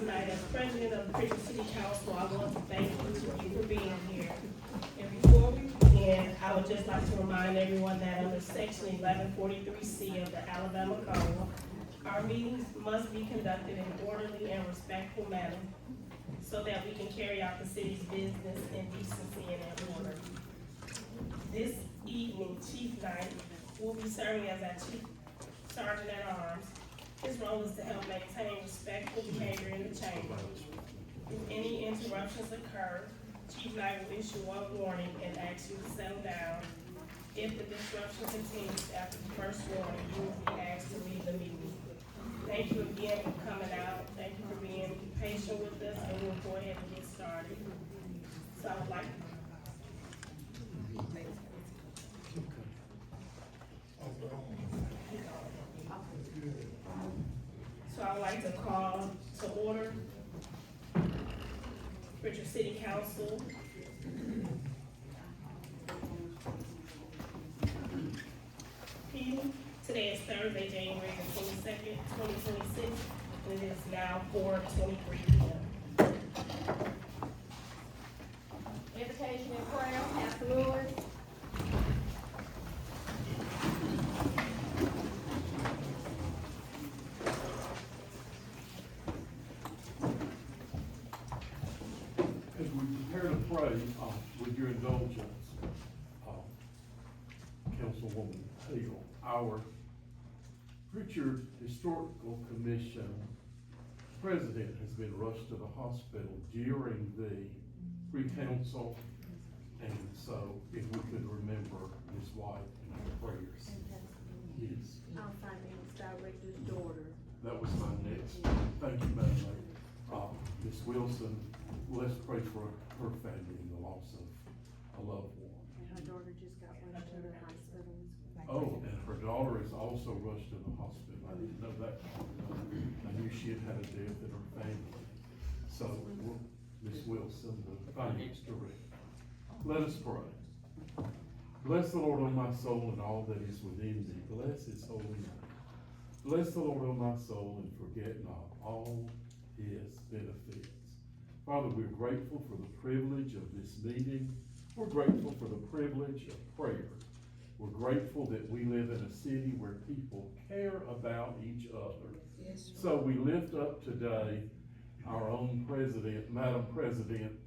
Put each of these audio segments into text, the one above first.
tonight. As president of the Prichard City Council, I want to thank each of you for being here. And before we begin, I would just like to remind everyone that under section 1143C of the Alabama Code, our meetings must be conducted in an orderly and respectful manner so that we can carry out the city's business in decency and in order. This evening, Chief Knight will be serving as our Chief Sergeant at Arms. His role is to help maintain respectful behavior in the chamber. If any interruptions occur, Chief Knight will issue one warning and ask you to settle down. If the disruption continues after the first warning, you will be asked to leave the meeting. Thank you again for coming out. Thank you for being patient with us, and we'll go ahead and get started. So I would like to call to order Prichard City Council meeting. Today is Thursday, January the 22nd, 2026, and it is now 4:23 p.m. Invocation and prayer, Pastor Lewis. As we prepare to pray, with your indulgence, Councilwoman Hale, our Prichard Historical Commission president has been rushed to the hospital during the pre-council, and so if we could remember his wife in our prayers. Yes. Our finance director's daughter. That was my next. Thank you, Madam Mayor. Ms. Wilson, let's pray for her family and the loss of a loved one. And her daughter just got rushed to the hospital. Oh, and her daughter is also rushed to the hospital. I didn't know that. I knew she had a death in her family. So, Ms. Wilson, the finance director, let us pray. Bless the Lord, O my soul, and all that is within me. Bless his holy name. Bless the Lord, O my soul, and forget not all his benefits. Father, we're grateful for the privilege of this meeting. We're grateful for the privilege of prayer. We're grateful that we live in a city where people care about each other. Yes, so we lift up today our own president, Madam President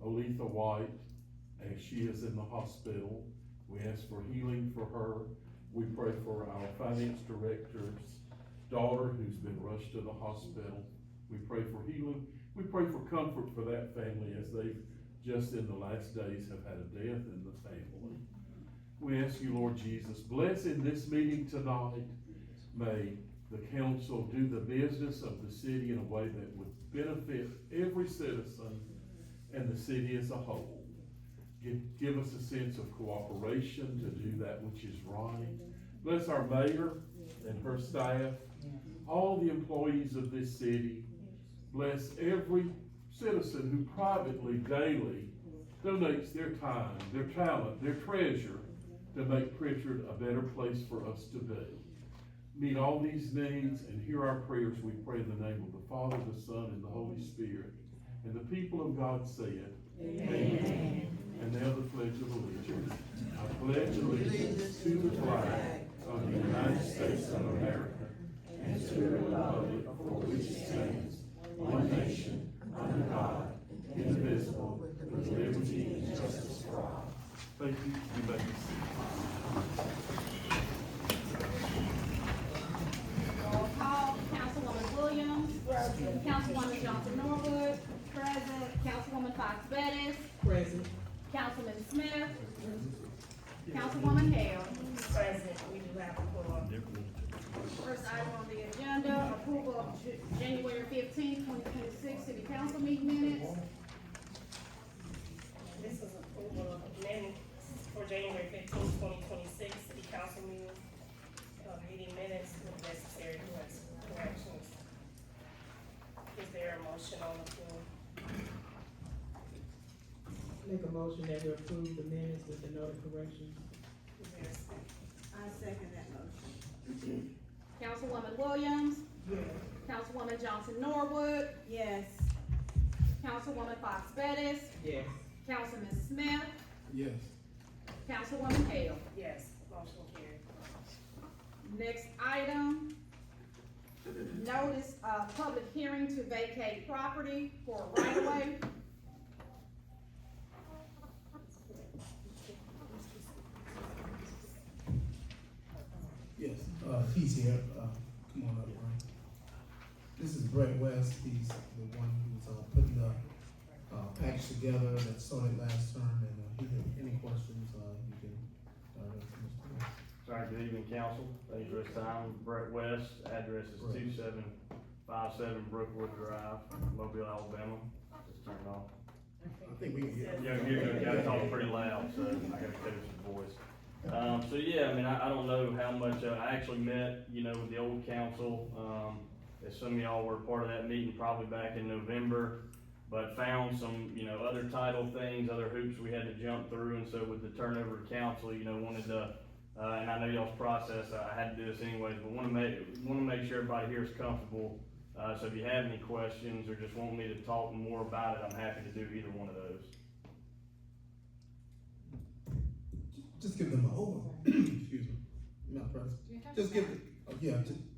Oletha White, as she is in the hospital. We ask for healing for her. We pray for our finance director's daughter who's been rushed to the hospital. We pray for healing. We pray for comfort for that family as they've just in the last days have had a death in the family. We ask you, Lord Jesus, bless in this meeting tonight. May the council do the business of the city in a way that would benefit every citizen and the city as a whole. Give us a sense of cooperation to do that which is right. Bless our mayor and her staff, all the employees of this city. Bless every citizen who privately, daily, donates their time, their talent, their treasure to make Prichard a better place for us to be. Meet all these needs and hear our prayers, we pray in the name of the Father, the Son, and the Holy Spirit. And the people of God say it. Amen. And now the Pledge of Allegiance. I pledge allegiance to the flag of the United States of America and to the republic for which it stands, one nation, under God, indivisible, with liberty and justice for all. Thank you. You may be seated. Roll call, Councilwoman Williams. Present. Councilwoman Johnson Norwood. Present. Councilwoman Fox Bettis. Present. Councilman Smith. Councilwoman Hale. Present. We do have a quorum. First item on the agenda, approval of January 15th, 2026 City Council meeting minutes. This is approval of minutes for January 15th, 2026 City Council meeting minutes with necessary corrections. Is there a motion on the floor? Make a motion that we approve the minutes with the noted corrections. Is there a second? I second that motion. Councilwoman Williams, Yes. Councilwoman Johnson Norwood, Yes. Councilwoman Fox Bettis, Yes. Councilman Smith, Yes. Councilwoman Hale. Yes, motion carried. Next item, notice of public hearing to vacate property for right of way. Yes, he's here, come on up, Brian. This is Brett West, he's the one who's, putting the, package together that started last term, and, if you have any questions, you can, direct to Mr. West. Sorry, good evening, council. Thank you for this time. Brett West, address is Right. 2757 Brookwood Drive, Mobile, Alabama. Just turn it off. I think we can get. Yeah, you gotta talk pretty loud, so I gotta coach your voice. So yeah, I mean, I don't know how much, I actually met, with the old council, as some of y'all were part of that meeting probably back in November, but found some, other title things, other hoops we had to jump through, and so with the turnover of council, wanted to, and I know y'all's process, I had to do this anyways, but wanna make sure everybody here is comfortable. So if you have any questions or just want me to talk more about it, I'm happy to do either one of those. Just give them an overview, excuse me, Madam President. Just give,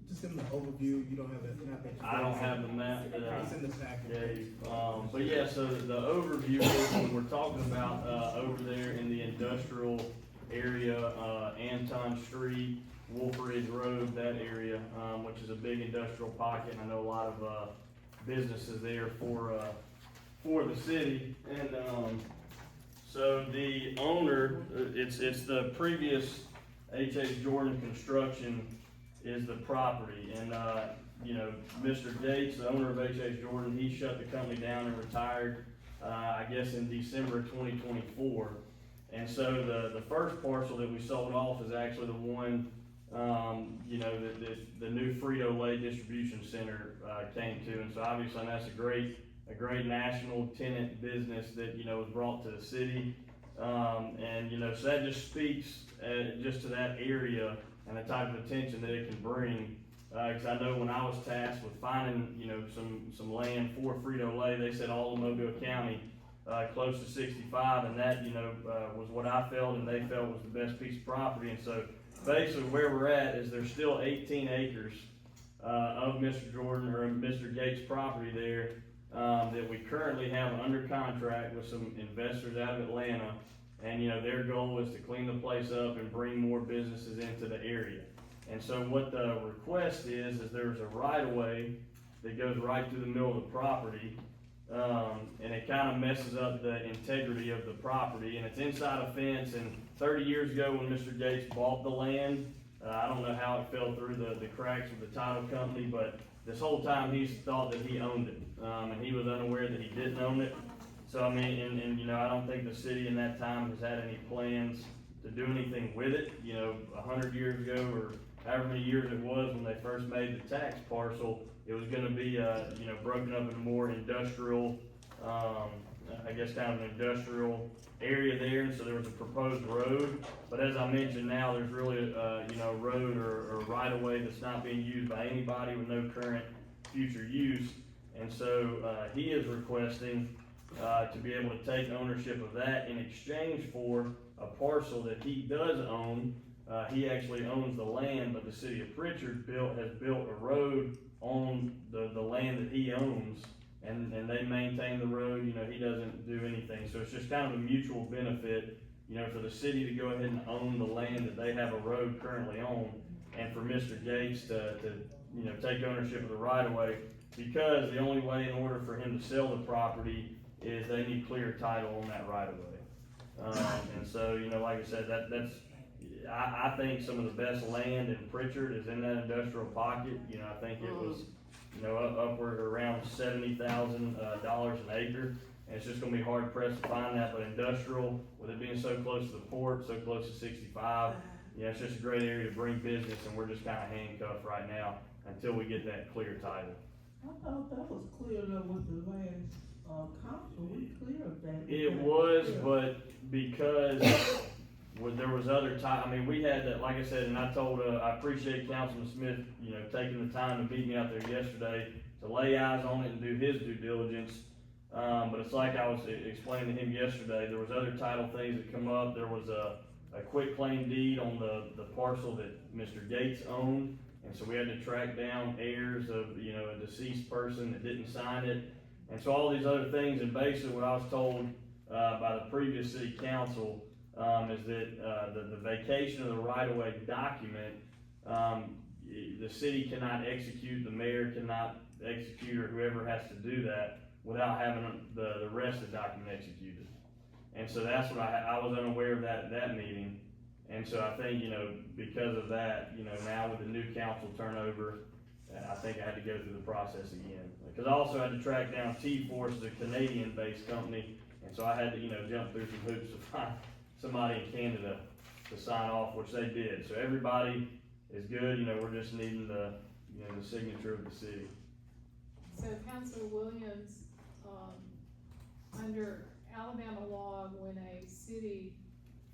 just give them an overview, you don't have that, not that. I don't have the map that It's in the package. but yeah, so the overview is when we're talking about, over there in the industrial area, Anton Street, Wolf Ridge Road, that area, which is a big industrial pocket, and I know a lot of, businesses there for the city, and, so the owner, it's the previous H.H. Jordan Construction is the property, and, Mr. Gates, the owner of H.H. Jordan, he shut the company down and retired, I guess in December 2024. And so the first parcel that we sold off is actually the one, the new Frito-Lay distribution center, came to, and so obviously that's a great national tenant business that, was brought to the city. And, so that just speaks, just to that area and the type of attention that it can bring. Cause I know when I was tasked with finding, some land for Frito-Lay, they said all of Mobile County, close to 65, and that, was what I felt and they felt was the best piece of property. And so basically where we're at is there's still 18 acres, of Mr. Jordan or Mr. Gates' property there, that we currently have under contract with some investors out of Atlanta. And, their goal is to clean the place up and bring more businesses into the area. And so what the request is there's a right-of-way that goes right through the middle of the property. And it kind of messes up the integrity of the property, and it's inside a fence. And 30 years ago when Mr. Gates bought the land, I don't know how it fell through the cracks of the title company, but this whole time he's thought that he owned it, and he was unaware that he didn't own it. So I mean, and I don't think the city in that time has had any plans to do anything with it. 100 years ago or however many years it was when they first made the tax parcel, it was gonna be, broken up into more industrial, I guess kind of an industrial area there, and so there was a proposed road. But as I mentioned, now there's really, a road or right-of-way that's not being used by anybody with no current future use. And so, he is requesting, to be able to take ownership of that in exchange for a parcel that he does own. He actually owns the land, but the city of Prichard has built a road on the land that he owns, and they maintain the road. He doesn't do anything, so it's just kind of a mutual benefit, for the city to go ahead and own the land that they have a road currently on, and for Mr. Gates to take ownership of the right-of-way, because the only way in order for him to sell the property is they need clear title on that right-of-way. And so, like I said, I think some of the best land in Prichard is in that industrial pocket. I think it was, upward around $70,000 an acre. And it's just gonna be hard pressed to find that, but industrial, with it being so close to the port, so close to 65, it's just a great area to bring business, and we're just kinda handcuffed right now until we get that clear title. I thought that was cleared up with the last, council, we cleared that. It was, but because there was other I mean, we had that, like I said, and I told, I appreciate Councilman Smith, you know, taking the time to meet me out there yesterday to lay eyes on it and do his due diligence. But it's like I was explaining to him yesterday, there was other title things that come up. There was a quitclaim deed on the parcel that Mr. Gates owned. And so we had to track down heirs of, you know, a deceased person that didn't sign it. And so all these other things, and basically what I was told, by the previous city council, is that, the vacation of the right-of-way document, the city cannot execute, the mayor cannot execute, or whoever has to do that without having the rest of the document executed. And so that's what I was unaware of that at that meeting. And so I think, you know, because of that, you know, now with the new council turnover, I think I had to go through the process again. Because I also had to track down T-Force, the Canadian-based company, and so I had to, you know, jump through some hoops to find somebody in Canada to sign off, which they did. So everybody is good, you know, we're just needing the, you know, the signature of the city. So Councilor Williams, under Alabama law, when a city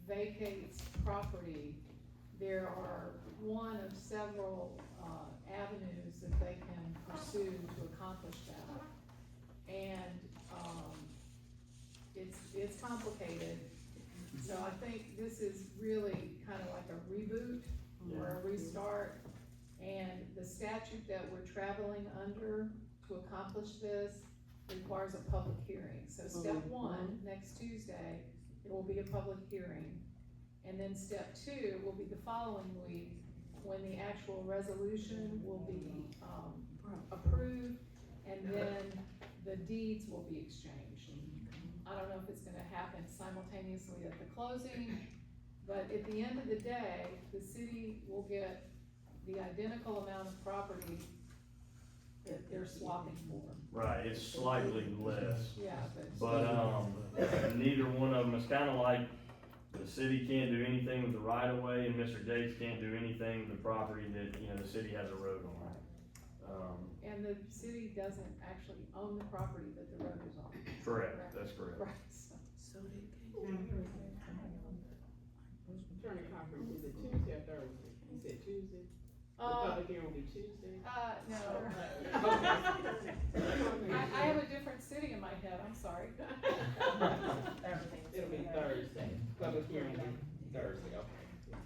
vacates property, there are one of several avenues that they can pursue to accomplish that. And it's complicated. So I think this is really kind of like a reboot or a restart. And the statute that we're traveling under to accomplish this requires a public hearing. So step one, next Tuesday, it will be a public hearing. And then step two will be the following week, when the actual resolution will be, approved, and then the deeds will be exchanged. I don't know if it's gonna happen simultaneously at the closing, but at the end of the day, the city will get the identical amount of property that they're swapping for. Right, it's slightly less. Yeah, But, neither one of them, it's kinda like the city can't do anything with the right of way, and Mr. Gates can't do anything with the property that, you know, the city has a road on. and the city doesn't actually own the property that the road is on. Correct, that's correct. Right, so. Attorney conference, is it Tuesday or Thursday? You said Tuesday? The public hearing will be Tuesday? No. Okay. I have a different city in my head, I'm sorry. It'll be Thursday, public hearing will be Thursday, okay.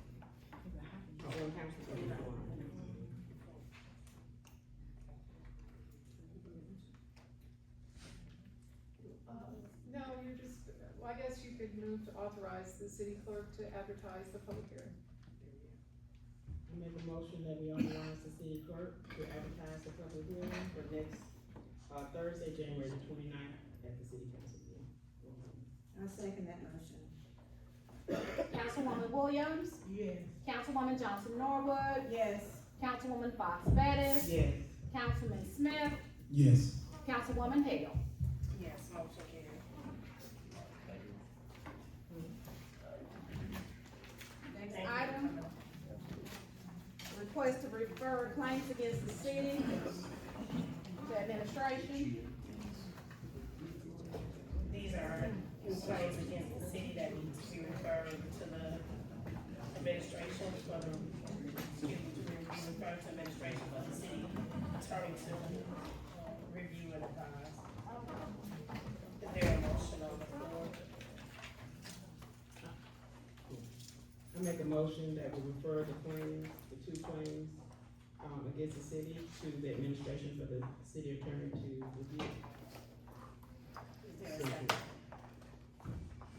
No, you're just, well, I guess you could move to authorize the city clerk to advertise the public hearing. I make a motion that we authorize the city clerk to advertise the public hearing for next, Thursday, January the 29th at the city council meeting. I second that motion. Councilwoman Williams, Yes. Councilwoman Johnson Norwood, Yes. Councilwoman Fox Bettis, Yes. Councilman Smith, Yes. Councilwoman Hale. Yes, motion carried. Next item, request to refer claims against the city to administration. These are claims against the city that need to be referred to the administration for the, to be referred to administration for the city attorney to review and advise. Is there a motion on the floor? I make a motion that we refer the claims, the two claims, against the city to the administration for the city attorney to review. Is there a second?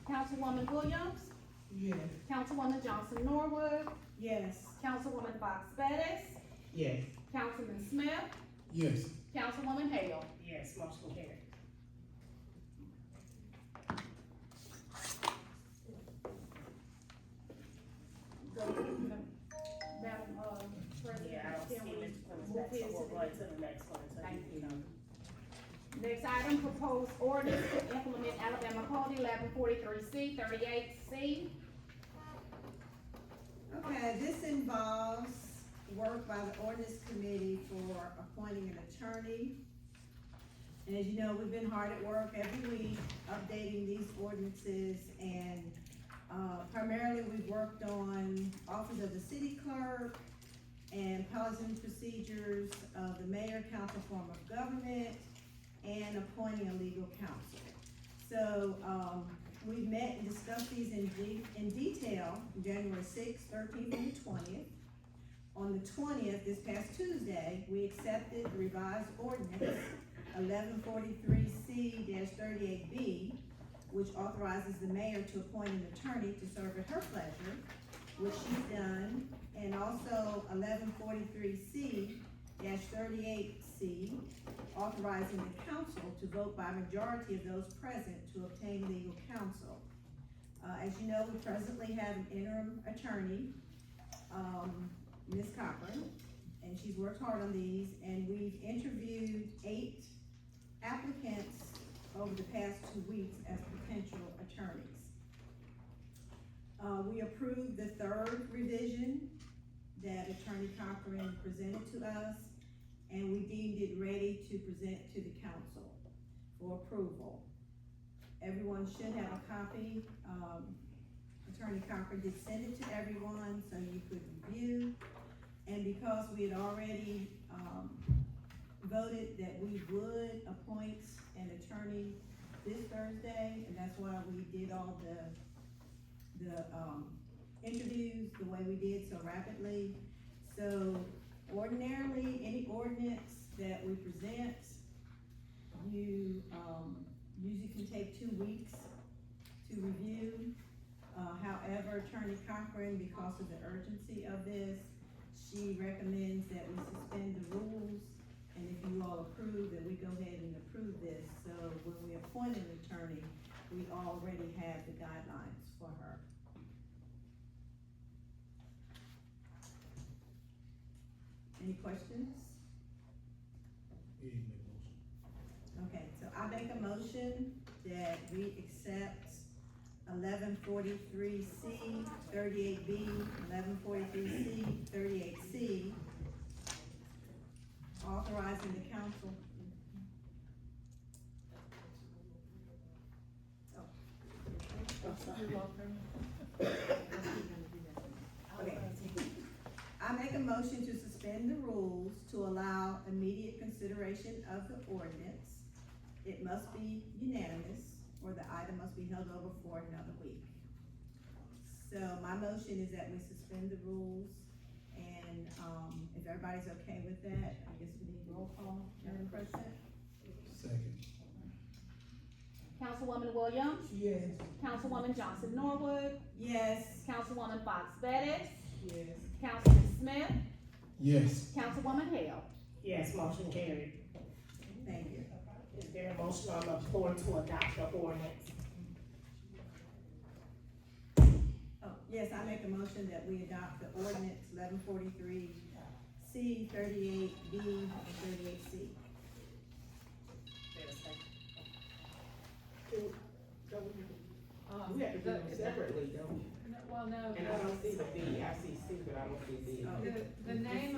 Councilwoman Williams, Yes. Councilwoman Johnson Norwood, Yes. Councilwoman Fox Bettis, Yes. Councilman Smith, Yes. Councilwoman Hale. Yes, motion carried. Madam, President, Yeah, I don't see can we it move next, his so to we'll the go next? to the next one. Thank you. Next item, proposed ordinance to implement Alabama Code 1143C, 38C. Okay, this involves work by the ordinance committee for appointing an attorney. And as you know, we've been hard at work every week updating these ordinances and, Primarily, we've worked on office of the city clerk and policies and procedures of the mayor, council form of government, and appointing a legal counsel. So, we've met and discussed these in detail, January 6th, 13th, and the 20th. On the 20th, this past Tuesday, we accepted the revised ordinance 1143C-38B, which authorizes the mayor to appoint an attorney to serve at her pleasure, which she's done, and also 1143C-38C, authorizing the council to vote by majority of those present to obtain legal counsel. As you know, we presently have an interim attorney, Ms. Cochran, and she's worked hard on these, and we've interviewed 8 applicants over the past 2 weeks as potential attorneys. We approved the 3rd revision that Attorney Cochran presented to us, and we deemed it ready to present to the council for approval. Everyone should have a copy. Attorney Cochran did send it to everyone so you could review. And because we had already, voted that we would appoint an attorney this Thursday, and that's why we did all the interviews the way we did so rapidly. So ordinarily, any ordinance that we present, you, usually can take 2 weeks to review. However, Attorney Cochran, because of the urgency of this, she recommends that we suspend the rules, and if you all approve, that we go ahead and approve this. So when we appoint an attorney, we already have the guidelines for her. Any questions? We need to make a motion. Okay, so I make a motion that we accept 1143C, 38B, 1143C, 38C, authorizing the council. Okay. I make a motion to suspend the rules to allow immediate consideration of the ordinance. It must be unanimous, or the item must be held over for another week. So my motion is that we suspend the rules, and, if everybody's okay with that, I guess we need roll call, Madam President? Second. Councilwoman Williams, Yes. Councilwoman Johnson Norwood, Yes. Councilwoman Fox Bettis, Yes. Councilman Smith, Yes. Councilwoman Hale. Yes, motion carried. Thank you. Is there a motion on the floor to adopt the ordinance? Oh, yes, I make a motion that we adopt the ordinance 1143C, 38B, and 38C. We have to do them separately, don't we? Well, no, And I don't see the B, I see C, but I don't see D. the name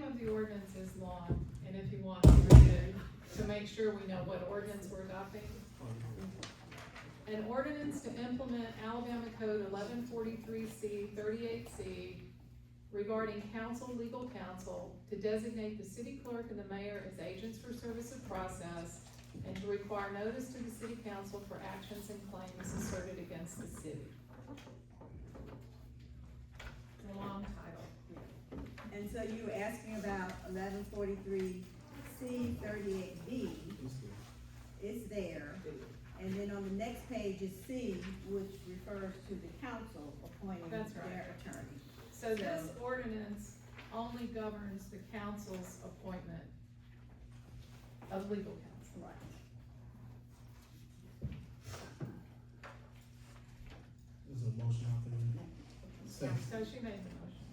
of the ordinance is long, and if you want to read it, to make sure we know what ordinance we're adopting. An ordinance to implement Alabama Code 1143C 38C regarding legal counsel, to designate the city clerk and the mayor as agents for service of process, and to require notice to the city council for actions and claims asserted against the city. It's a long title. And so you were asking about 1143C, 38B, it's there. And then on the next page is C, which refers to the council appointing That's right. their attorney. So this ordinance only governs the council's appointment of legal counsel. Right. There's a motion out there. Second. So she made the motion.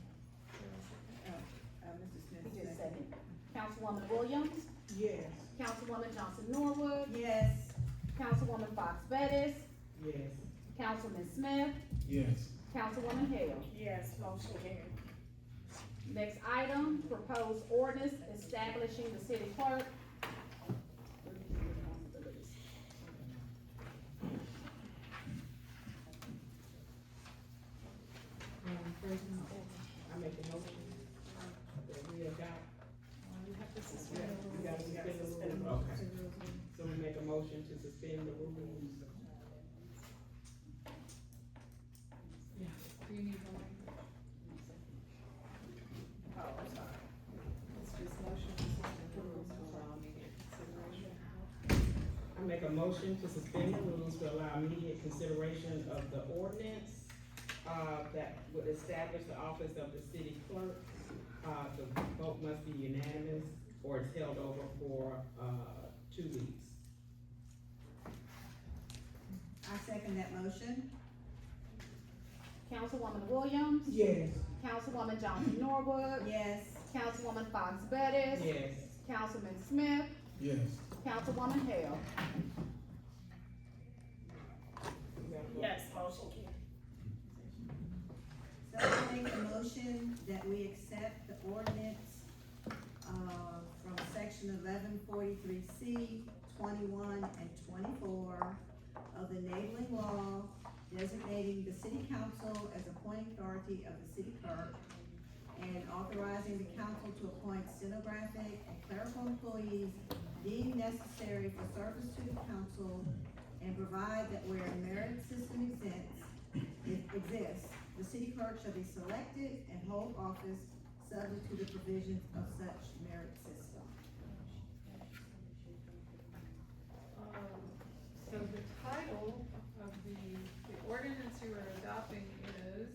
Mr. Smith, second. Councilwoman Williams, Yes. Councilwoman Johnson Norwood, Yes. Councilwoman Fox Bettis, Yes. Councilman Smith, Yes. Councilwoman Hale. Yes, motion carried. Next item, proposed ordinance establishing the city clerk. motion to suspend the rules. Do you need one? Oh, I'm sorry. It's just motion to suspend the rules for all immediate consideration. I make a motion to suspend the rules to allow immediate consideration of the ordinance, that would establish the office of the city clerk. The vote must be unanimous, or it's held over for, 2 weeks. I second that motion. Councilwoman Williams? Yes. Councilwoman Johnson Norwood? Yes. Councilwoman Fox Bettis? Yes. Councilman Smith? Yes. Councilwoman Hale? Yes, motion carried. So I make a motion that we accept the ordinance, from section 1143C, 21 and 24 of the enabling law designating the city council as appointing authority of the city clerk and authorizing the council to appoint stenographic and clerical employees deemed necessary for service to the council and provide that where a merit system exists, the city clerk shall be selected and hold office subject to the provisions of such merit system. So the title of the ordinance you are adopting is.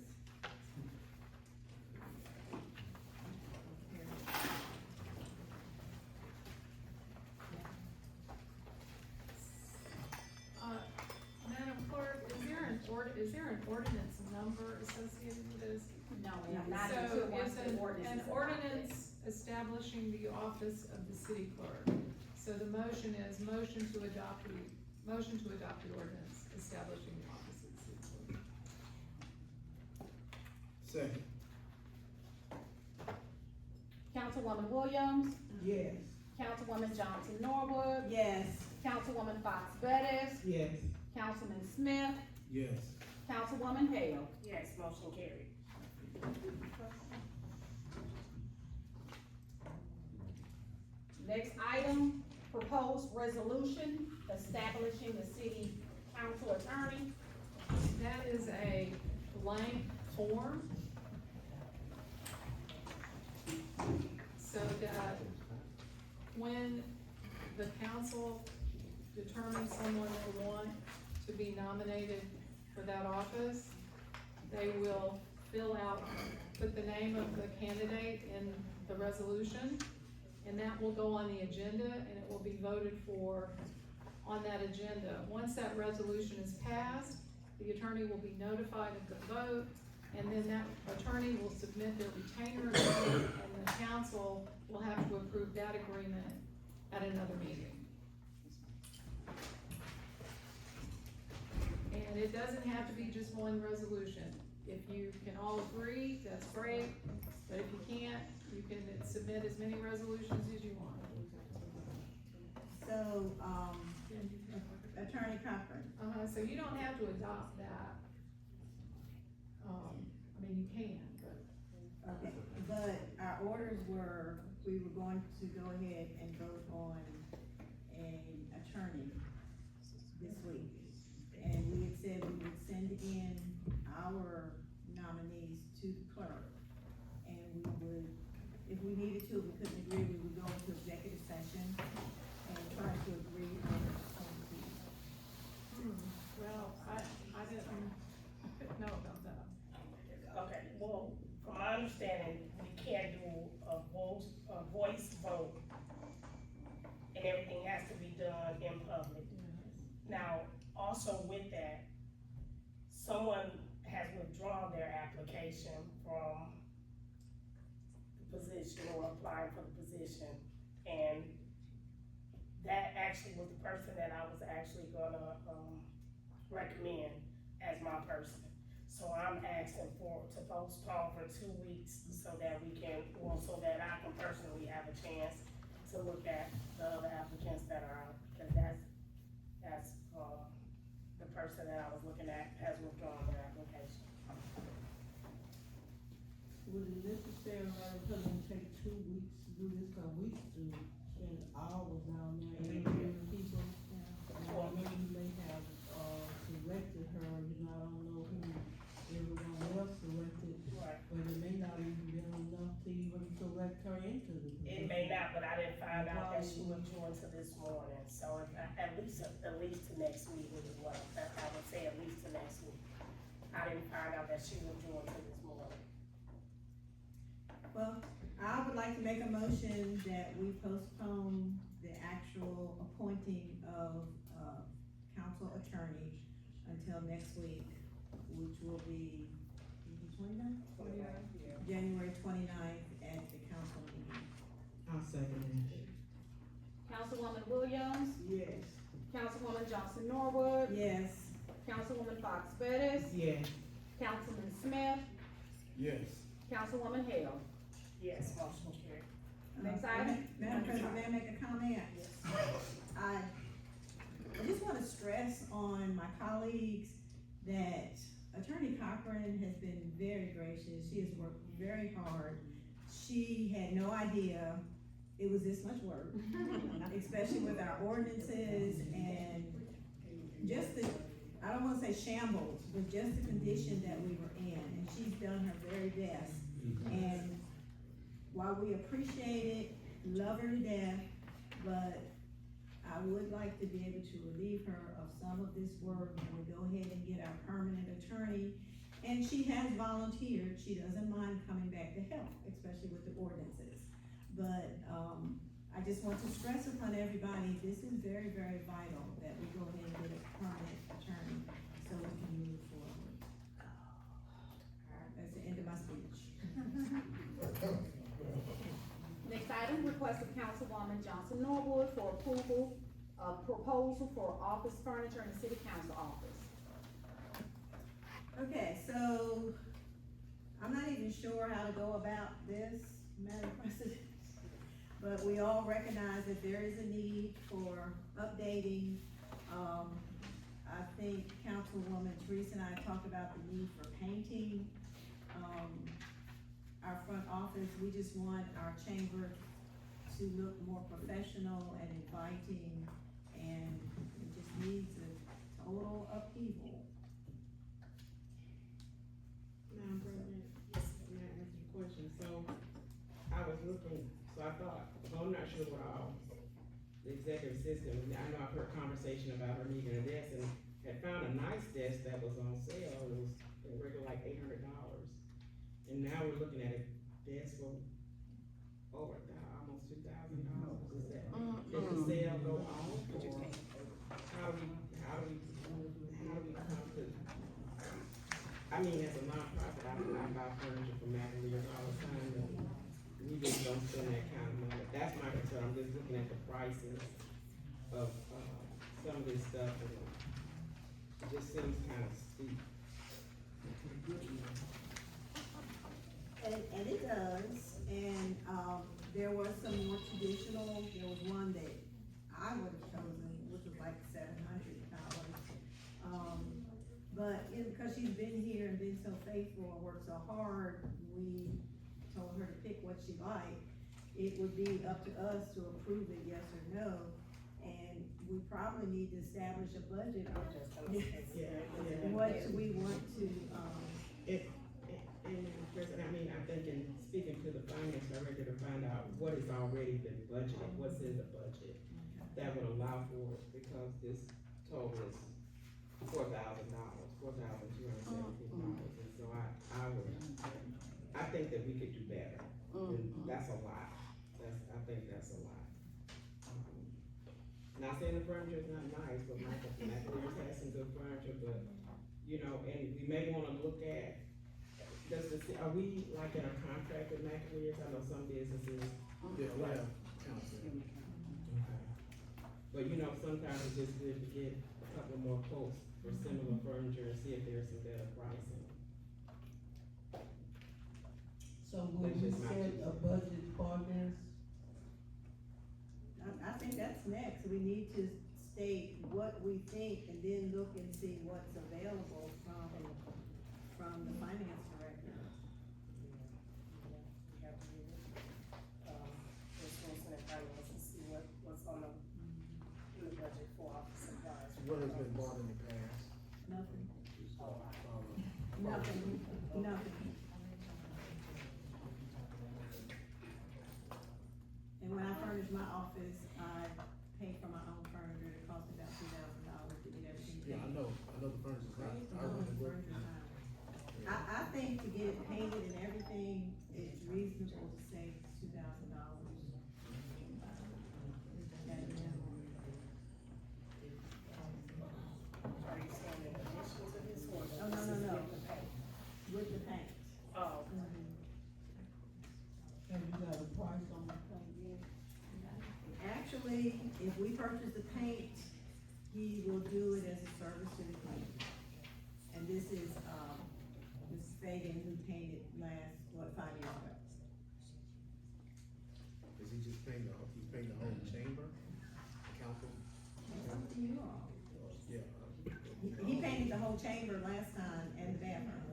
Madam Clerk, is there an ordinance number associated with this? No, ma'am, not So until once it's the an ordinance is adopted. ordinance establishing the office of the city clerk. So the motion is motion to adopt the ordinance establishing the office of the city clerk. Second. Councilwoman Williams? Yes. Councilwoman Johnson Norwood? Yes. Councilwoman Fox Bettis? Yes. Councilman Smith? Yes. Councilwoman Hale? Yes, motion carried. Next item, proposed resolution establishing the city council attorney. That is a blank form. So that when the council determines someone they want to be nominated for that office, they will fill out, put the name of the candidate in the resolution, and that will go on the agenda, and it will be voted for on that agenda. Once that resolution is passed, the attorney will be notified of the vote, and then that attorney will submit their retainer agreement, and the council will have to approve that agreement at another meeting. And it doesn't have to be just one resolution. If you can all agree, that's great, but if you can't, you can submit as many resolutions as you want. So, Attorney Cochran. So you don't have to adopt that. I mean, you can, but. Okay, but our orders were, we were going to go ahead and vote on an attorney this week. And we had said we would send in our nominees to the clerk. And we would, if we needed to, we couldn't agree, we would go into executive session and try to agree on these. Well, I didn't know about that. Okay, well, from my understanding, we can't do a voice vote, and everything has to be done in public. Now, also with that, someone has withdrawn their application from the position or applying for the position, and that actually was the person that I was actually gonna, recommend as my person. So I'm asking to postpone for 2 weeks so that we can, so that I can personally have a chance to look at the other applicants that are out, because that's the person that I was looking at has withdrawn their application. Was it necessary, because it take 2 weeks to do this, cause we spend hours now, man, interviewing people? that she withdrew until this morning, so at least to next week is what I would say, at least to next week. I didn't find out that she withdrew until this morning. Well, I would like to make a motion that we postpone the actual appointing of, council attorney until next week, which will be January 29th at the council meeting. I'll second Councilwoman Williams, Yes. Councilwoman Johnson Norwood, Yes, Councilwoman Fox Bettis, that. Yes. Councilman Smith, Yes. Councilwoman Hale. Yes, motion carried. Next item. Madam President, may I make a comment? I just wanna stress on my colleagues that Attorney Cochran has been very gracious, she has worked very hard. She had no idea it was this much work, especially with our ordinances and just the, I don't wanna say shambles, but just the condition that we were in, and she's done her very best. And while we appreciate it, love her to death, but I would like to be able to relieve her of some of this work and we go ahead and get our permanent attorney. And she has volunteered, she doesn't mind coming back to help, especially with the ordinances. But, I just want to stress upon everybody, this is very, very vital that we go ahead and get a permanent attorney so we can move forward. That's the end of my speech. Next item, request of Councilwoman Johnson Norwood for approval of proposal for office furniture in the city council office. Okay, so I'm not even sure how to go about this, Madam President. But we all recognize that there is a need for updating. I think Councilwoman Teresa and I talked about the need for painting. Our front office, we just want our chamber to look more professional and inviting, and it just needs a total upheaval. Madam President, may I ask you a question? So, I was looking, so I thought, well, I'm not sure what all the executive system, I know I've heard conversation about her needing a desk, and had found a nice desk that was on sale, it was regular like $800. And now we're looking at a desk for over almost $2,000, is that, did the sale go off, or how do we come to, I mean, as a nonprofit, I buy furniture from McAleer's all the time, and we just don't spend that kind of money. That's my concern, I'm just looking at the prices of, some of this stuff, and it just seems kind of steep. And it does, and, there was some more traditional, there was one that I would have chosen, which was like $700. But, because she's been here and been so faithful and worked so hard, we told her to pick what she liked. It would be up to us to approve it, yes or no, and we probably need to establish a budget on what we want to, And President, I mean, I'm thinking, speaking to the finance director to find out what has already been budgeted, what's in the budget that would allow for it, because this total is $4,217. And so I think that we could do better, and that's a lot, I think that's a lot. Not saying the furniture is not nice, but McAleer's has some good furniture, but, you know, and we may wanna look at, are we like in a contract with McAleer's? I know some businesses. Yeah, we have counsel. But you know, sometimes it's just good to get a couple more quotes for similar furniture and see if there's some better pricing. So will we set a budget for this? I think that's next, we need to state what we think and then look and see what's available from the finance director. We have to do, Ms. Wilson and finance and see what's on in the budget for office supplies. What has been bought in the past? Nothing, From, nothing. And when I furnished my my office, I pay for my own furniture, it costs about $2,000 to get everything Yeah, painted. I know the furniture's high. I No, wouldn't the work. furniture's high. I think to get it painted and everything, it's reasonable to say $2,000. Are you saying in addition to this one? Oh, no, with the paint. Oh, And you got a price on the paint yet? Actually, if we purchase the paint, he will do it as a service to the community. And this is, Ms. Fagan who painted last, 5 years ago. Is he just painting he's painting the whole chamber, the council? That's up to you all. Yeah. He painted the whole chamber last time and the bathroom.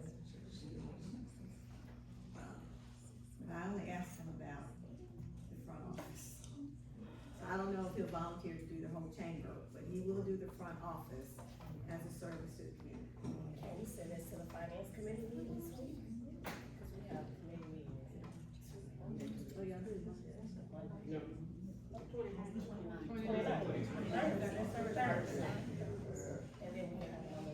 But I only asked him about the front office. So I don't know if he'll volunteer to do the whole chamber, but he will do the front office as a service to the community. can we send this to the finance committee meeting this week? Cause we have committee meetings. Oh, y'all do? No. 29th. And then we have another.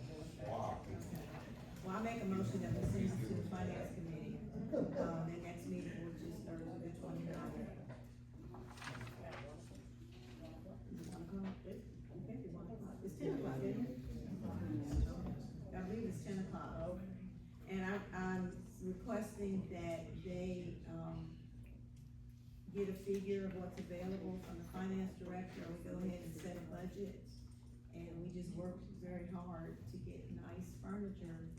Well, I make a motion that we send it to the finance committee. The next meeting, which is Thursday, the 29th. It's 10 o'clock, isn't it? I believe it's 10 o'clock. And I'm requesting that they, get a figure of what's available from the finance director. We go ahead and set a budget. And we just work very hard to get nice furniture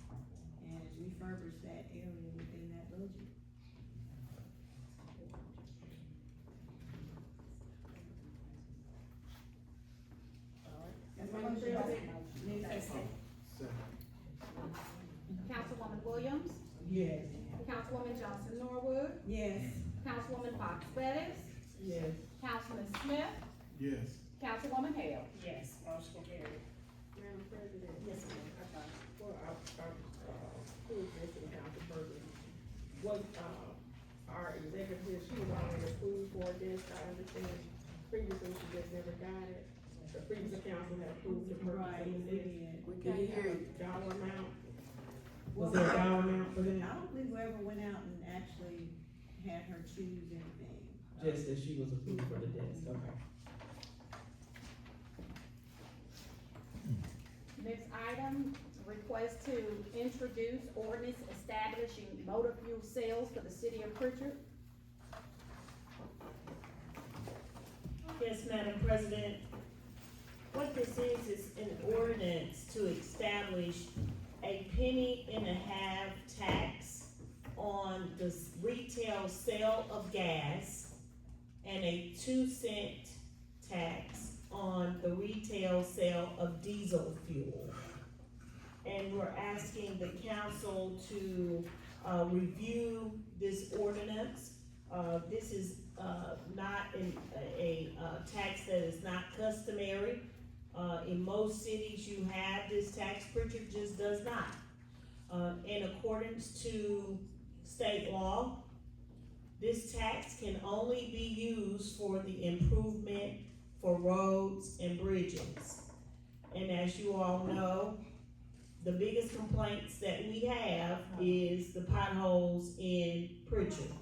and refurbish that area within that budget. That's my motion. Need a second? Councilwoman Williams, Yes. Councilwoman Johnson Norwood, Yes. Councilwoman Fox Bettis, Yes. Councilman Smith, Yes. Councilwoman Hale. Yes, motion carried. Madam President. Yes, ma'am. For our school district council person, was, our executive, she was already approved for this, I understand. Previously, she just never got it. The previous council had approved the purchase Right, of we this. did. We can hear a dollar amount. Well, Was there a dollar amount for I that? don't believe we ever went out and actually had her choose anything. Just that she was approved for the desk, okay. Next item, request to introduce ordinance establishing motor fuel sales for the city of Prichard. Yes, Madam President. What this is an ordinance to establish a penny-and-a-half tax on the retail sale of gas and a 2-cent tax on the retail sale of diesel fuel. And we're asking the council to, review this ordinance. This is, not a tax that is not customary. In most cities, you have this tax. Prichard just does not. In accordance to state law, this tax can only be used for the improvement for roads and bridges. And as you all know, the biggest complaints that we have is the potholes in Prichard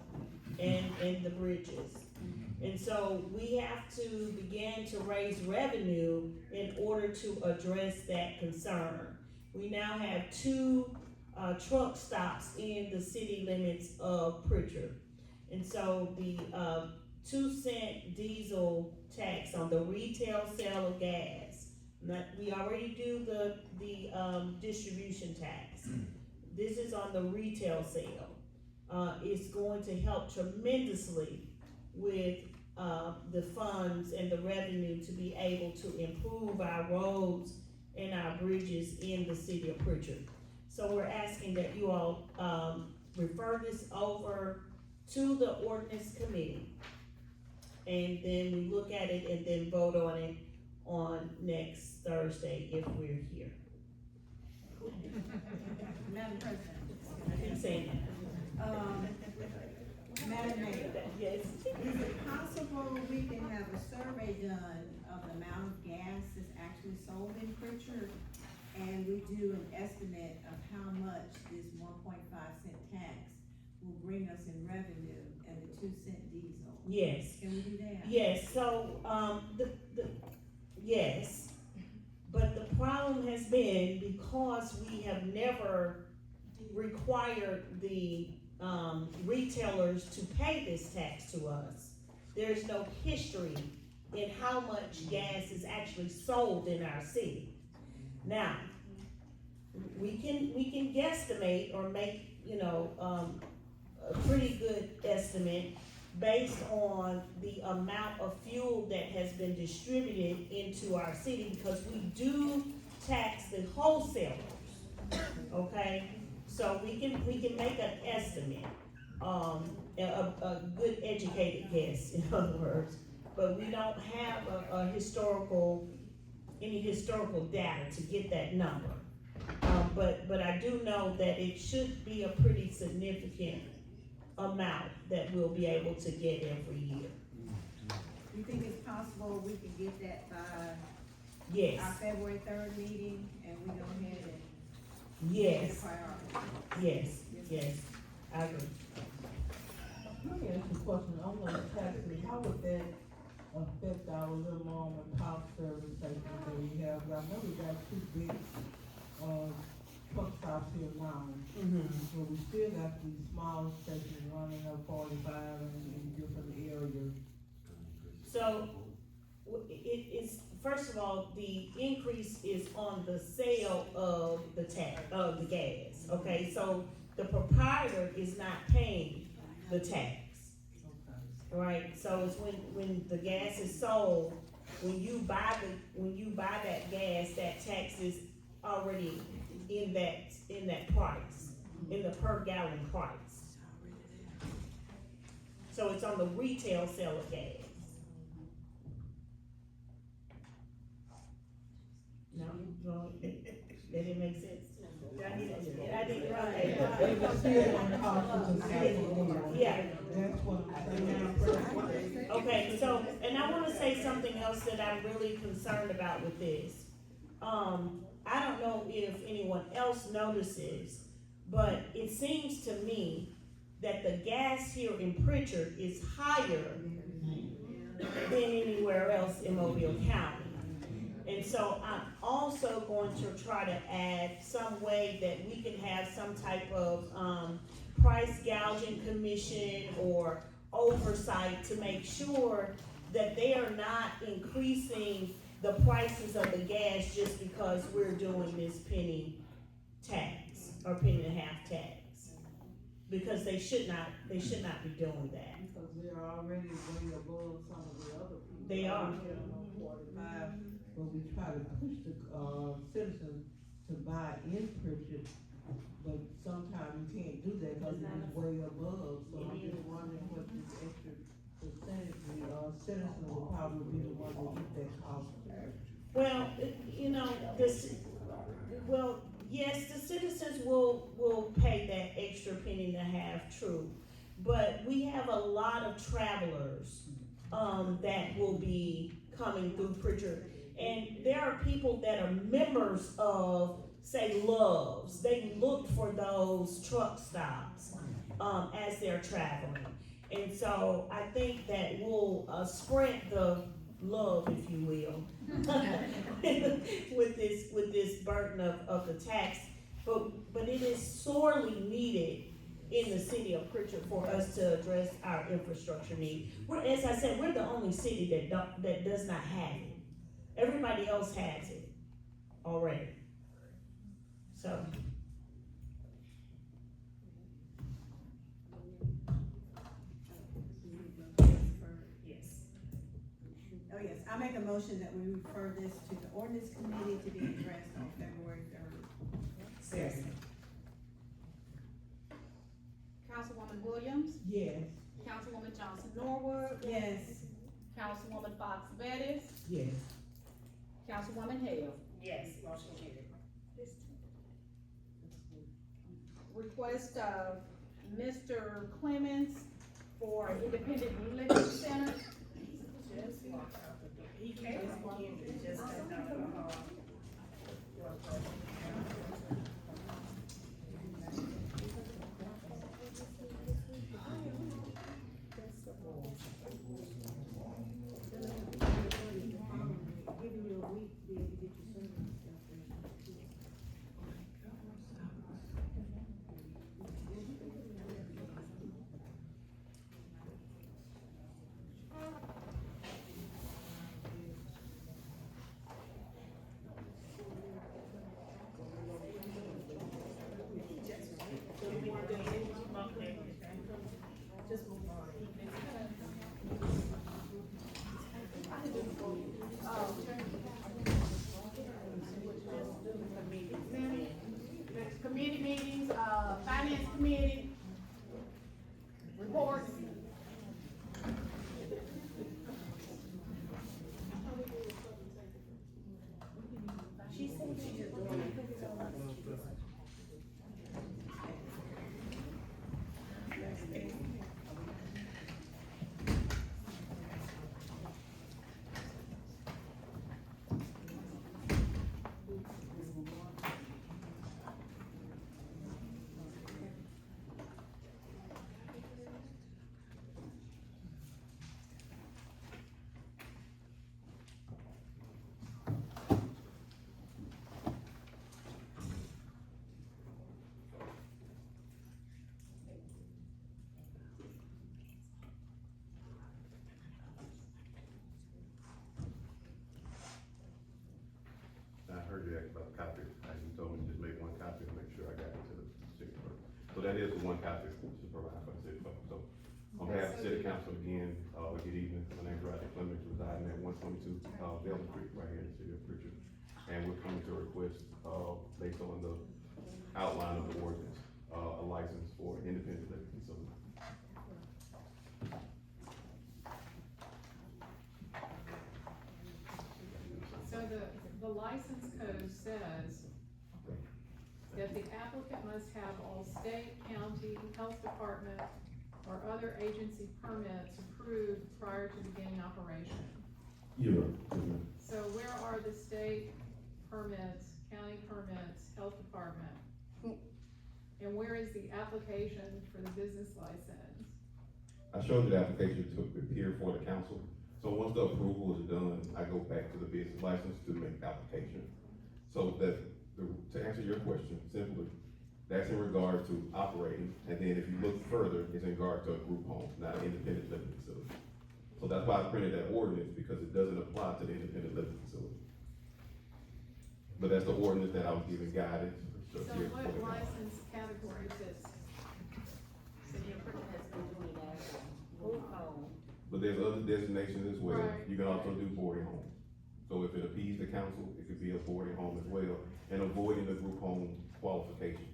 and the bridges. And so we have to begin to raise revenue in order to address that concern. We now have 2 truck stops in the city limits of Prichard. And so the 2-cent diesel tax on the retail sale of gas, we already do the distribution tax. This is on the retail sale. It's going to help tremendously with the funds and the revenue to be able to improve our roads and our bridges in the city of Prichard. So we're asking that you all refer this over to the ordinance committee. And then we look at it and then vote on it on next Thursday if we're here. Madam President. I keep saying that. Madam Mayor, Yes. is it possible we can have a survey done of the amount of gas that's actually sold in Prichard? And we do an estimate of how much this 1.5 cent tax will bring us in revenue and the 2 cent diesel? Yes. Can we do that? Yes, so, yes, but the problem has been because we have never required the, retailers to pay this tax to us. There's no history in how much gas is actually sold in our city. Now, we can guesstimate or make, a pretty good estimate based on the amount of fuel that has been distributed into our city, because we do tax the wholesalers, okay? So we can make an estimate, a good educated guess, in other words, but we don't have any historical data to get that number. But I do know that it should be a pretty significant amount that we'll be able to get every year. You think it's possible we can get that by Yes, our February 3rd meeting, and we go ahead and make it a yes, priority? yes, I agree. Let me ask you a question, on those taxes, how would that affect our little mom and pop service stations that we have? I know we got 2 big, truck stops here now, but we still got these small stations running up 45 in different areas. So, it's, first of all, the increase is on the sale of the gas, okay? So, the proprietor is not paying the tax, right? So it's when the gas is sold, when you buy that gas, that tax is already in that price, in the per gallon price. So it's on the retail sale of gas. No, that didn't make sense. I didn't They were still on cost of the sale. Yeah. That's what I'm saying. Okay, so, and I wanna say something else that I'm really concerned about with this. I don't know if anyone else notices, but it seems to me that the gas here in Prichard is higher than anywhere else in Mobile County. And so I'm also going to try to add some way that we can have some type of, price gouging commission or oversight to make sure that they are not increasing the prices of the gas just because we're doing this penny tax or penny and a half tax. Because they should not be doing that. Because they're already way above some of the other people. They are. 45, but we try to push the, citizens to buy in Prichard, but sometimes you can't do that because it's way above, so I'm just wondering what this extra percentage, the citizens will probably be the one to get that cost. Well, yes, the citizens will pay that extra penny and a half, true. But we have a lot of travelers, that will be coming through Prichard. And there are people that are members of, say, Love's. They look for those truck stops, as they're traveling. And so I think that we'll, spread the love, if you will, with this burden of the tax. But it is sorely needed in the city of Prichard for us to address our infrastructure need. As I said, we're the only city that does not have it. Everybody else has it already. So. Yes. Oh, yes, I make a motion that we refer this to the ordinance committee to be addressed on February 3rd. Yes. Councilwoman Williams, Yes, Councilwoman Johnson Norwood, Yes, Councilwoman Fox Bettis, yes. Councilwoman Hale. Yes, motion carried. Request of Mr. Clemens for independent living center. Just walked out the door. He came in here and just stepped out of the hall. Give you a week to be able to get your survey and stuff. Just move on. Next committee meetings, finance committee, reports. She said she just doing it. I heard you ask about the copy, and you told me to just make one copy to make sure I got it to the city clerk. So that is the one copy to provide for the city clerk. So on behalf of the city council again, good evening. My name is Roger Clemens, residing at 122 Delta Street, right here in the city of Prichard. And we're coming to request, based on the outline of the ordinance, a license for independent living facility. So the license code says that the applicant must have all state, county, health department, or other agency permits approved prior to beginning operation. You're So where are the state permits, county permits, health department? And where is the application for the business license? I showed you the application to appear for the council. So once the approval is done, I go back to the business license to make the application. So that, to answer your question simply, that's in regard to operating, and then if you look further, it's in regard to a group home, not an independent living facility. So that's why I printed that ordinance, because it doesn't apply to the independent living facility. But that's the ordinance that I was giving guidance. So what license category is this? City of Prichard has been doing that group home. But there's other designations as well. Right. You can also do boarding home. So if it appease the council, it could be a boarding home as well, and avoiding the group home qualification.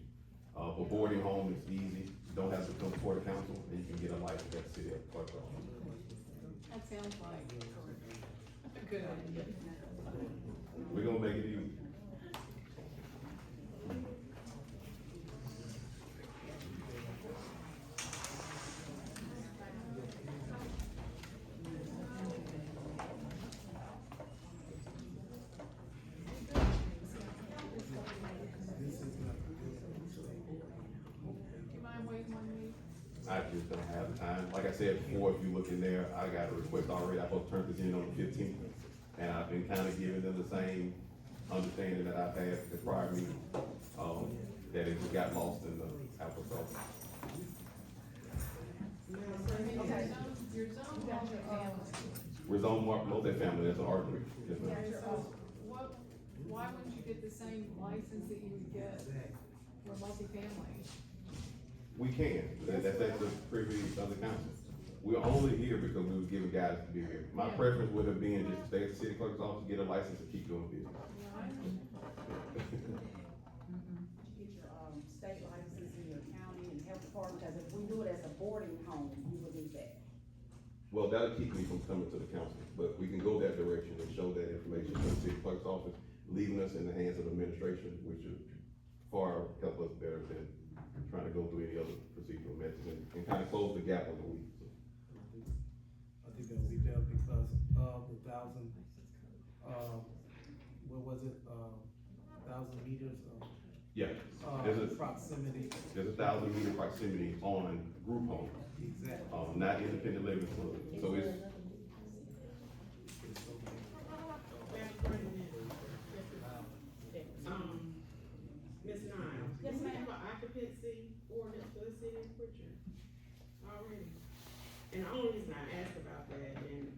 But boarding home is easy, you don't have to come before the council, and you can get a license at the city clerk's office. That sounds like a good idea. We're gonna make it easy. I just don't have the time. Like I said before, if you look in there, I got a request already. I supposed to turn this in on the 15th. And I've been kind of giving them the same understanding that I've had the prior meeting, that it just got lost in the applesauce. Your zone multifamily. We're zone multifamily, that's an argument. Yes, ma'am. So why wouldn't you get the same license that you would get for multifamily? We can, that's at the privy of the council. We're only here because we was given guidance to be here. My Yeah. preference would have been just to stay at the city clerk's office, get a license, and keep doing business. Get your, state license in your county and health department, because if we do it as a boarding home, you would need that. Well, that'll keep me from coming to the council, but we can go that direction and show that information to the city clerk's office, leaving us in the hands of administration, which would far help us better than trying to go through any other procedural methods and kind of close the gap on the week. So. think that'll be better because of the what was it, 1,000 meters Yeah, there's of a, proximity. there's 1,000-meter proximity on group homes, Exactly. not independent living facilities. So it's, It's okay. Madam President, Ms. Niles. Yes, do we ma'am. have an occupancy ordinance for the city of Prichard already? And the only reason I ask about that, and,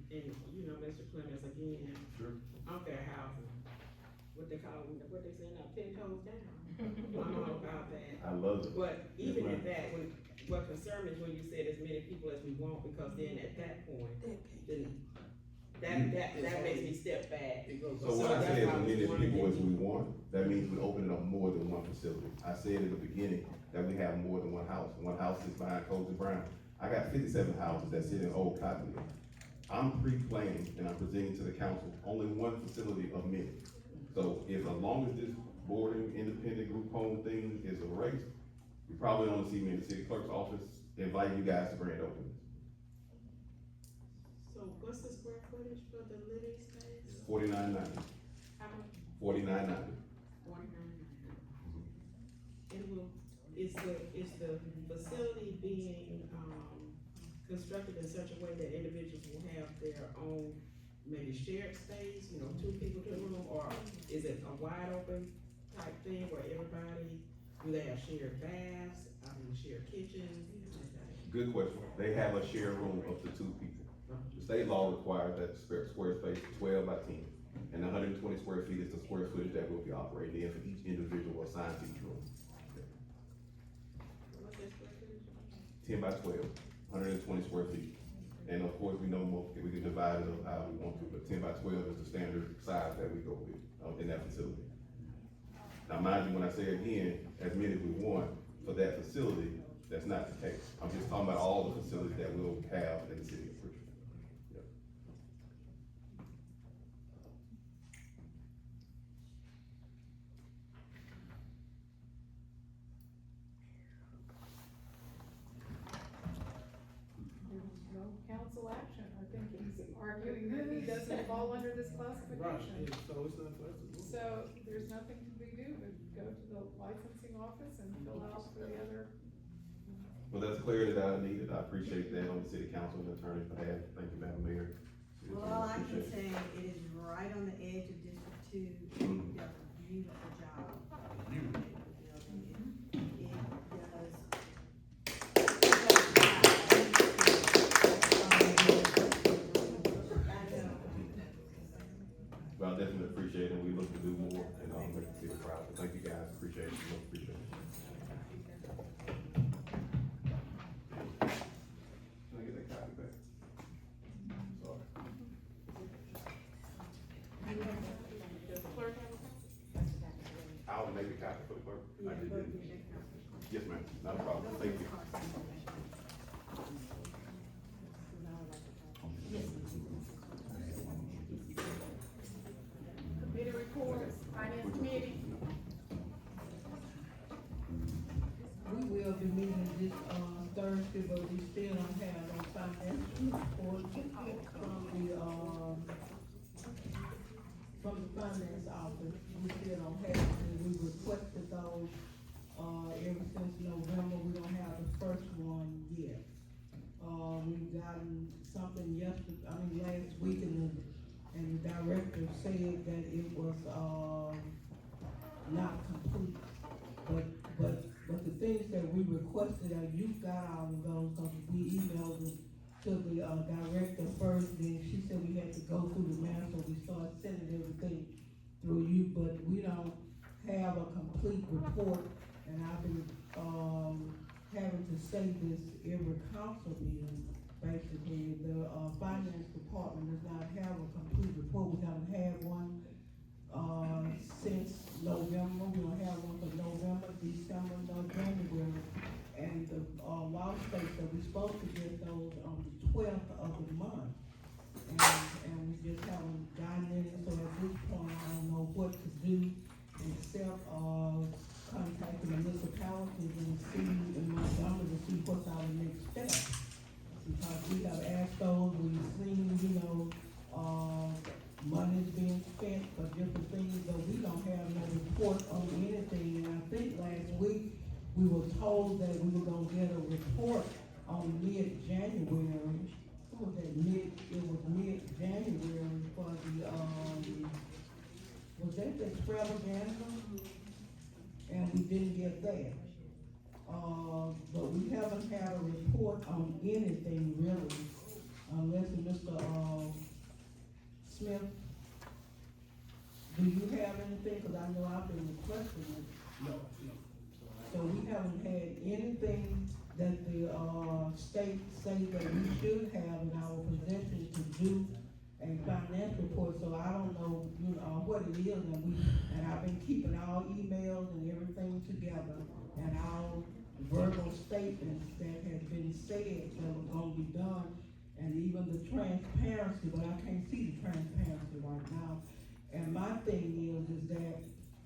you know, Mr. Clemens, again, Sure. unfair housing, what they call, what they say now, 10 toes down. I'm all about that. I love it. But even Yes, at that, what concerned me is when you said as many people as we want, because then at that point, then that makes me step back. So when I say that's as why I was many wondering people if as we want, that means we're opening up more than one facility. I said in the beginning that we have more than one house. One house is behind Cozy Brown. I got 57 houses that sit in Old Cottonwood. I'm pre-planning and I'm presenting to the council only one facility of many. So if, as long as this boarding, independent group home thing is erased, you probably don't see me in the city clerk's office inviting you guys to grand openings. So what's the square footage for the living space? 49.90, How much? 49.90. 49. And is the facility being, constructed in such a way that individuals will have their own, maybe shared space, you know, 2 people to a room, or is it a wide open type thing where everybody, do they have shared baths, shared kitchens? Good question. They have a shared room up to 2 people. The state law requires that square space 12 by 10. And 120 square feet is the square footage that we'll be operating in for each individual assigned to each room. What's that square footage? 10 by 12, 120 square feet. And of course, we know we can divide it up how we want to, but 10 by 12 is the standard size that we go with in that facility. Now, mind you, when I say again, as many as we want for that facility, that's not the case. I'm just talking about all the facilities that we'll have in the city of Prichard. Yep. There's no council action. I think he's arguing that he doesn't fall under this Right, classification. yeah, so it's unflexible. So there's nothing to be do but go to the licensing office and fill out for the other. Well, that's clarity that I needed. I appreciate that on the city council and attorney's behalf. Thank you, Madam Mayor. Well, all I can Appreciate it. say, it is right on the edge of District 2, Mhm. you've done a beautiful job. You, Well, I definitely appreciate it, and we look to do more, and make the city proud, so thank you guys, appreciate it, we appreciate it. Can I get that copy back? Sorry. Does the clerk have a copy? I'll make a copy for the clerk. I did that. Yes, ma'am, not a problem, thank you. Committee reports, finance committee. We will be meeting this, Thursday, but we still don't have no financial report from the finance office. We still don't have it, and we requested those, ever since November, we don't have the first one yet. We've gotten something last week, and the director said that it was, not complete. But the things that we requested, you got all of those, cause we emailed them to the, director first, then she said we had to go through the mail, so we started sending everything through you, but we don't have a complete report, and I've been, having to say this every council meeting. Basically, the, finance department does not have a complete report, we haven't had one, since November, we don't have one for November, December, no January. And the, law states that we're supposed to get those on the 12th of the month. And we just haven't gotten any, so at this point, I don't know what to do except, contact the municipalities and see, in Montgomery, to see what's our next step. Because we have asked those, we've seen spent for different things, but we don't have no report on anything. And I think last week, we were told that we were gonna get a report on mid-January. What was that, it was mid-January for the, was that the extravaganza? And we didn't get that. But we haven't had a report on anything really, unless Mr. Smith, do you have anything? Cause I know I've been requesting it. No. So we haven't had anything that the, state say that we should have in our possession to do a finance report, so I don't know, what it is, and I've been keeping all emails and everything together, and all verbal statements that has been said that were gonna be done, and even the transparency, but I can't see the transparency right now. And my thing is that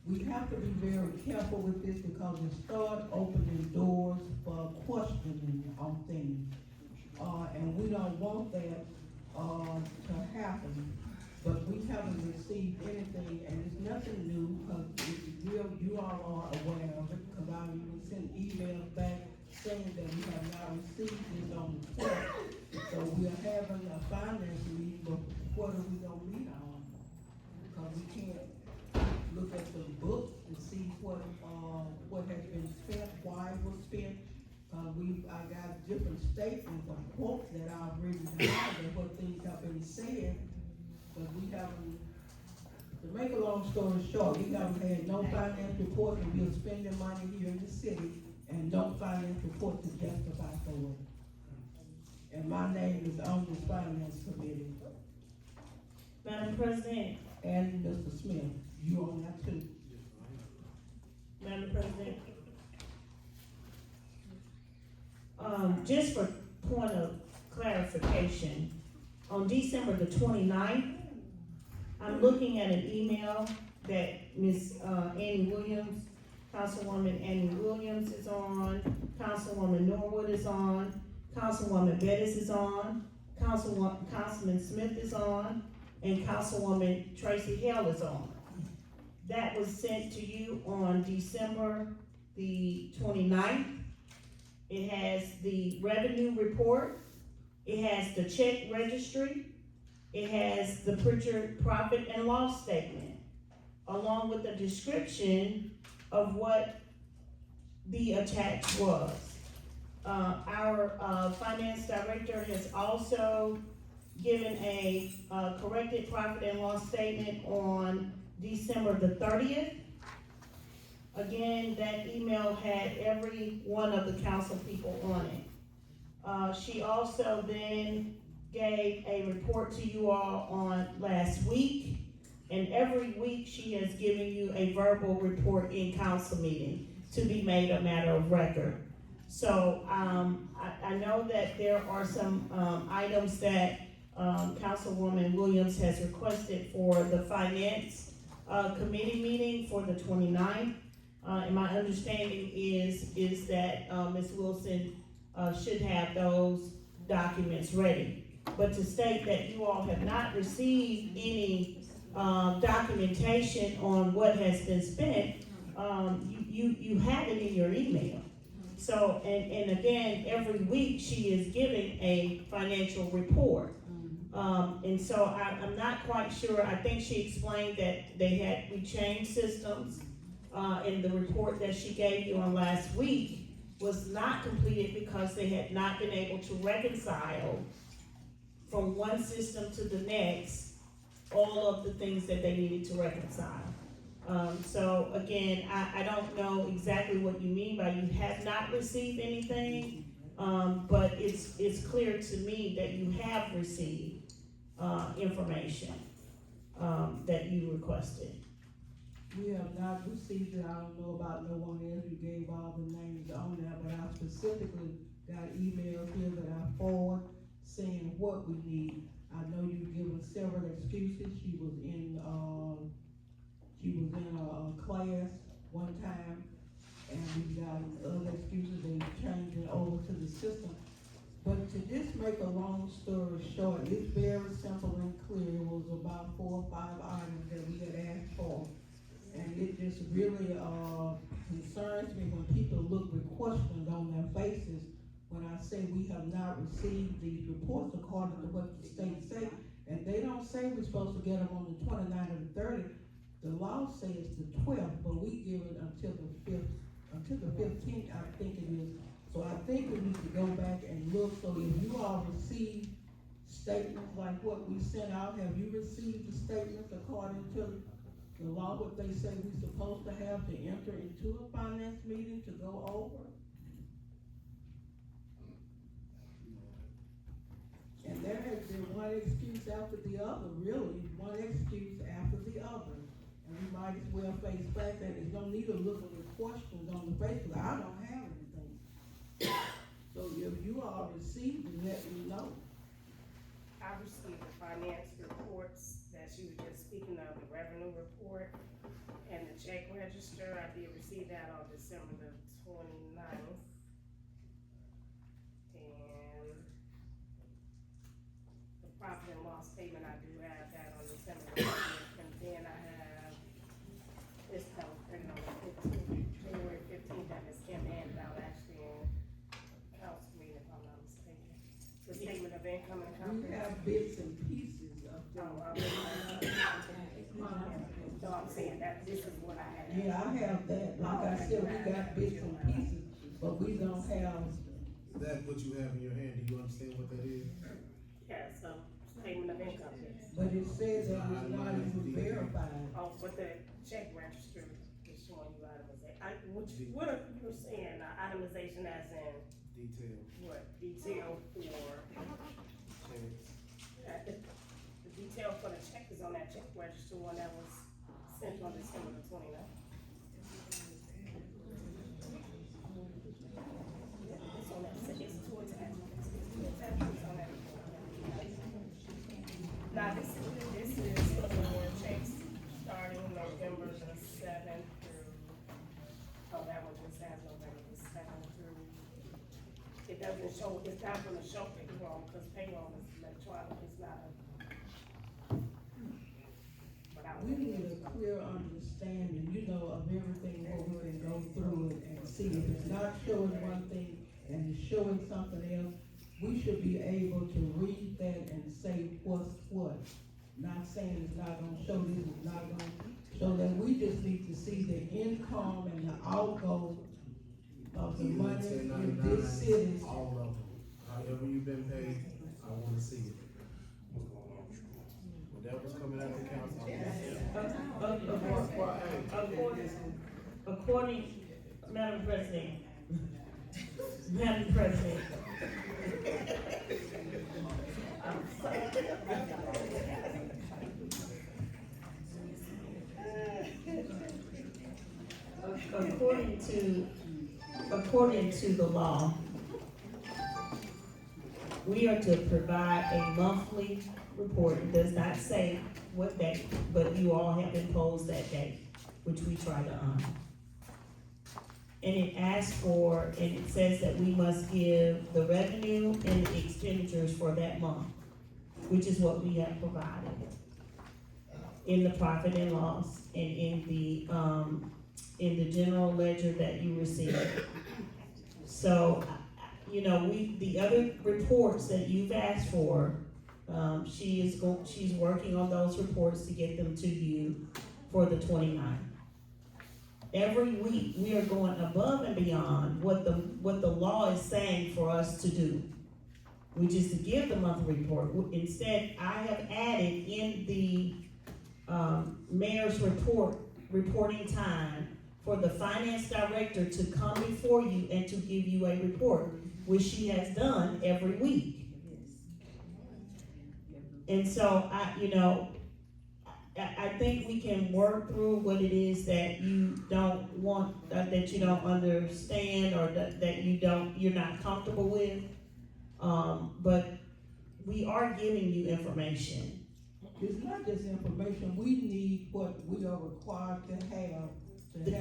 we have to be very careful with this because it starts opening doors for questioning on things. And we don't want that, to happen. But we haven't received anything, and it's nothing new, because you all are aware of it, because I even sent emails back saying that we have not received this on the 12th. So we are having a finance meeting, but what are we gonna meet on? Because we can't look at the books and see what has been spent, why it was spent. I got different statements of quotes that I've written down and what things have been said, but we haven't, to make a long story short, we haven't had no finance report, and we're spending money here in the city, and no finance report to justify for it. And my name is on this finance committee. Madam President, And Mr. Smith, you on that too. Madam President. Just for point of clarification, on December the 29th, I'm looking at an email that Ms. Annie Williams, Councilwoman Annie Williams is on, Councilwoman Norwood is on, Councilwoman Bettis is on, Councilman Smith is on, and Councilwoman Tracy Hale is on. That was sent to you on December the 29th. It has the revenue report, it has the check registry, it has the Prichard profit and loss statement, along with a description of what the attach was. Our finance director has also given a corrected profit and loss statement on December the 30th. Again, that email had every one of the council people on it. She also then gave a report to you all on last week, and every week she has given you a verbal report in council meeting to be made a matter of record. So I know that there are some items that Councilwoman Williams has requested for the finance committee meeting for the 29th. And my understanding is that Ms. Wilson should have those documents ready. But to state that you all have not received any documentation on what has been spent, you have it in your email. So, and again, every week she is giving a financial report. And so I'm not quite sure. I think she explained that we changed systems. And the report that she gave you on last week was not completed because they had not been able to reconcile from one system to the next all of the things that they needed to reconcile. So again, I don't know exactly what you mean by you have not received anything, but it's clear to me that you have received information that you requested. We have not received it. I don't know about no one else who gave all the names on there, but I specifically got emails here that I forward saying what we need. I know you've given several excuses. She was in a class one time, and we got other excuses. They changed it over to the system. But to just make a long story short, it's very simple and clear. It was about 4 or 5 items that we had asked for. And it just really, concerns me when people look with questions on their faces when I say we have not received these reports according to what the state say. And they don't say we're supposed to get them on the 29th or the 30th. The law says the 12th, but we give it until the 15th, I think it is. So I think we need to go back and look, so if you all receive statements like what we sent out, have you received the statements according to the law, what they say we're supposed to have to enter into a finance meeting to go over? And there has been one excuse after the other, really, one excuse after the other. And we might as well face back that there's no need of looking with questions on the face, because I don't have anything. So if you all received it, let me know. I received the finance reports that you were just speaking of, the revenue report and the check register. I did receive that on December the 29th. And the profit and loss statement, I do have that on December the 30th. And then I have this that was printed on the 15th, January 15th, that Ms. Kim handed out actually in council meeting, if I'm not mistaken. The statement of income and We comprehensive. have bits and pieces of So I'm saying that this is what I have. Yeah, I have that. Like I said, we got bits and pieces, but we don't have. Is that what you have in your hand? Do you understand what that is? Yeah, so statement of income, yes. But it says that it's not even verified. Oh, but the check register is showing you itemization. What are you saying, itemization as in Detail, what? Detail for, checks. the detail for the check is on that check register one that was sent on December the 29th. It's on that, it's two attachments. It's two attachments on that. Now, this is for checks starting November the 7th through, oh, that one just has November the 7th through. It doesn't show, it's not gonna show payroll, because payroll is electronic, it's not a. But I We need a clear understanding, you know, of everything, what we can go through it and see. If it's not showing one thing and it's showing something else, we should be able to read that and say what's what. Not saying it's not gonna show this, it's not gonna show that. We just need to see the income and the outgo of the money in this city. All of them, however you've been paid, I wanna see it. Whatever's coming out of the council. According, Madam President, according to the law, we are to provide a monthly report. It does not say what date, but you all have imposed that date, which we try to honor. And it asks for, and it says that we must give the revenue and the expenditures for that month, which is what we have provided in the profit and loss and in the general ledger that you received. So, you know, the other reports that you've asked for, she's working on those reports to get them to you for the 29th. Every week, we are going above and beyond what the law is saying for us to do, which is to give the monthly report. Instead, I have added in the mayor's reporting time for the finance director to come before you and to give you a report, which she has done every week. And so I think we can work through what it is that you don't want, that you don't understand, or that you're not comfortable with. But we are giving you information. It's not just information, we need what we are required to have.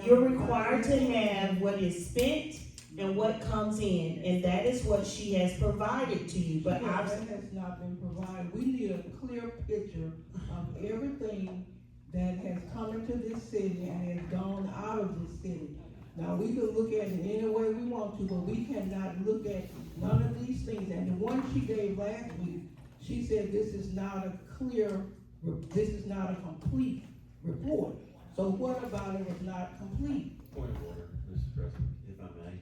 You're required to have what is spent and what comes in, and that is what she has provided to you, but Yeah, I've, that has not been provided. We need a clear picture of everything that has come into this city and has gone out of this city. Now, we can look at it any way we want to, but we cannot look at none of these things. And the one she gave last week, she said this is not a this is not a complete report. So what about it was not complete? Point of order, Mr. President, if I may.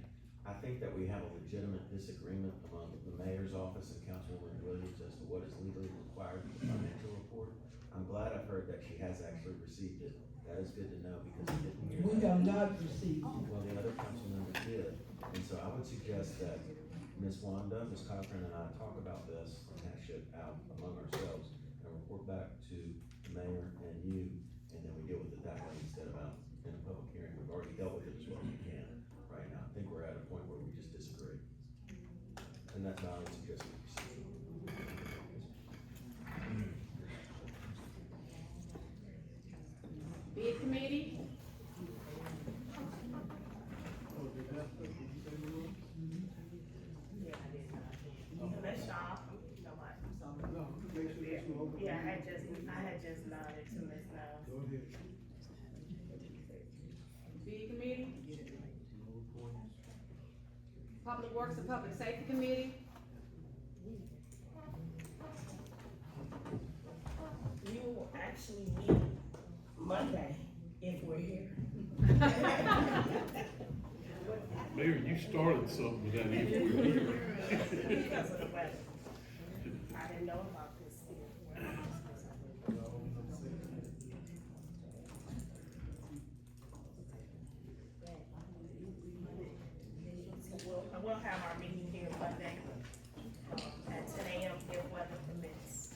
I think that we have a legitimate disagreement among the mayor's office and Councilwoman Williams as to what is legally required for the financial report. I'm glad I've heard that she has actually received it. That is good to know because we didn't hear We that. have not received it. Well, the other council members did. And so I would suggest that Ms. Wanda, Ms. Cochran, and I talk about this and hash it out among ourselves and report back to the mayor and you, and then we deal with it that way instead of out in a public hearing. We've already dealt with it as well as we can right now. I think we're at a point where we just disagree. And that's how I would suggest we proceed. Bid committee? That's y'all. Yeah, I had just nodded to Ms. Niles. Bid committee? Public Works and Public Safety Committee? We will actually meet Monday if we're here. Mayor, you started something with that issue. Because of the weather. I didn't know about this. We'll have our meeting here Monday, at 10 a.m. if weather permits.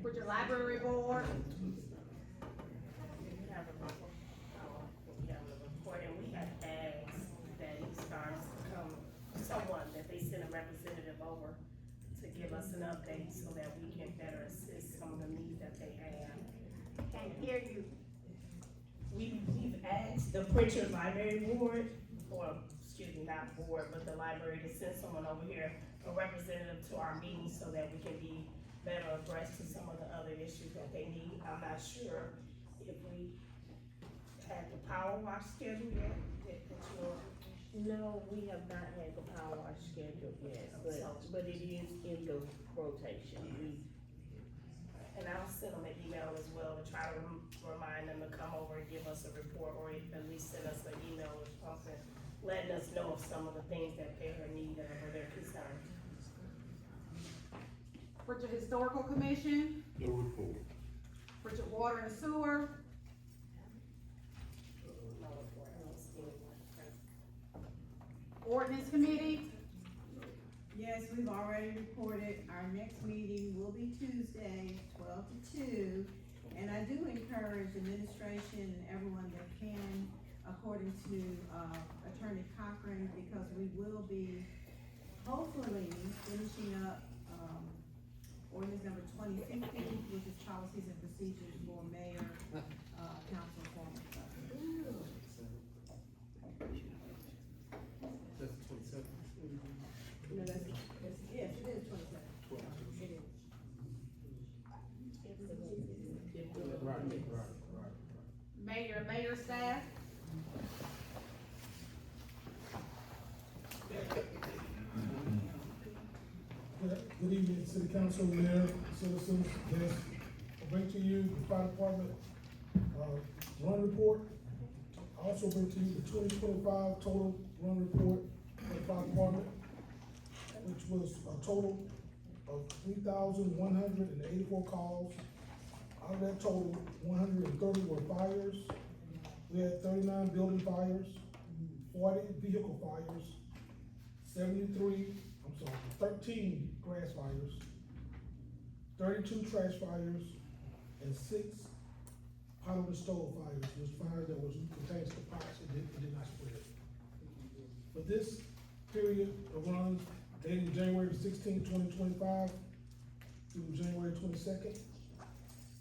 With your library board? We have a report, and we have asked that he starts to come, someone, that they send a representative over to give us an update so that we can better assist some of the needs that they have. Can't hear you. We've asked the Prichard Library Board, or, excuse me, not board, but the library to send someone over here, a representative to our meeting so that we can be better abreast to some of the other issues that they need. I'm not sure if we had the power wash scheduled yet, no, we have not had the power wash scheduled yet, but it is in the rotation. and I'll send them an email as well to try to remind them to come over and give us a report, or at least send us an email or something, letting us know of some of the things that they're in need of or they're concerned. Bridget Historical Commission? No report. Bridget Water and Sewer? Ordinance Committee? Yes, we've already reported, our next meeting will be Tuesday, 12 to 2. And I do encourage administration and everyone that can, according to Attorney Cochran, because we will be hopefully finishing up ordinance number 2050, which is policies and procedures for mayor, council form. That's 27. No, yes, it is 27. Mayor, mayor staff? Good evening, City Council, Mayor, citizens, guests. I bring to you the fire department, run report. I also bring to you the 2025 total run report for the fire department, which was a total of 3,184 calls. Out of that total, 130 were fires. We had 39 building fires, 40 vehicle fires, 13 grass fires, 32 trash fires, and 6 potable and stove fires, was fire that was contained to pots, it did not spread. For this period of runs dating January 16, 2025 through January 22nd,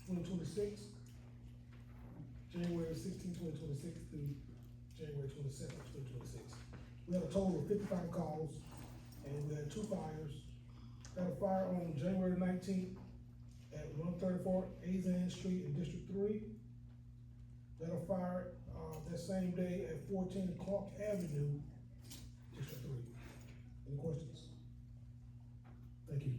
2026, January 16, 2026 through January 22nd, 2026. we had a total of 55 calls, and we had 2 fires. Had a fire on January 19th at 134 Azan Street in District 3. We had a fire, that same day at 14 Clark Avenue, District 3. Any questions? Thank you.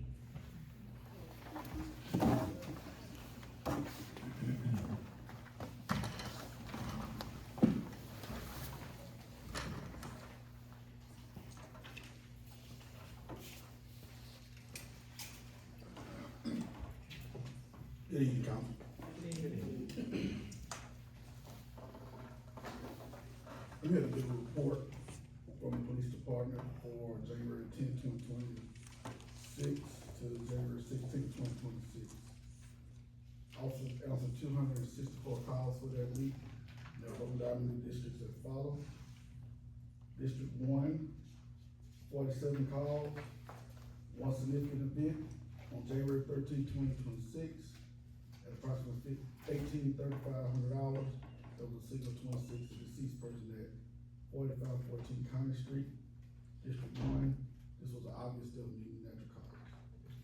Good evening, council. We had a big report from the police department for January 10th, 2026 to January 16th, 2026. Also answered 264 calls for that week. They're broken down into districts as follow. District 1, 47 calls, 1 significant event on January 13th, 2026. At approximately $1,835, there was a signal 26, a deceased person at 4514 County Street. District 1, this was an obvious death meeting natural causes.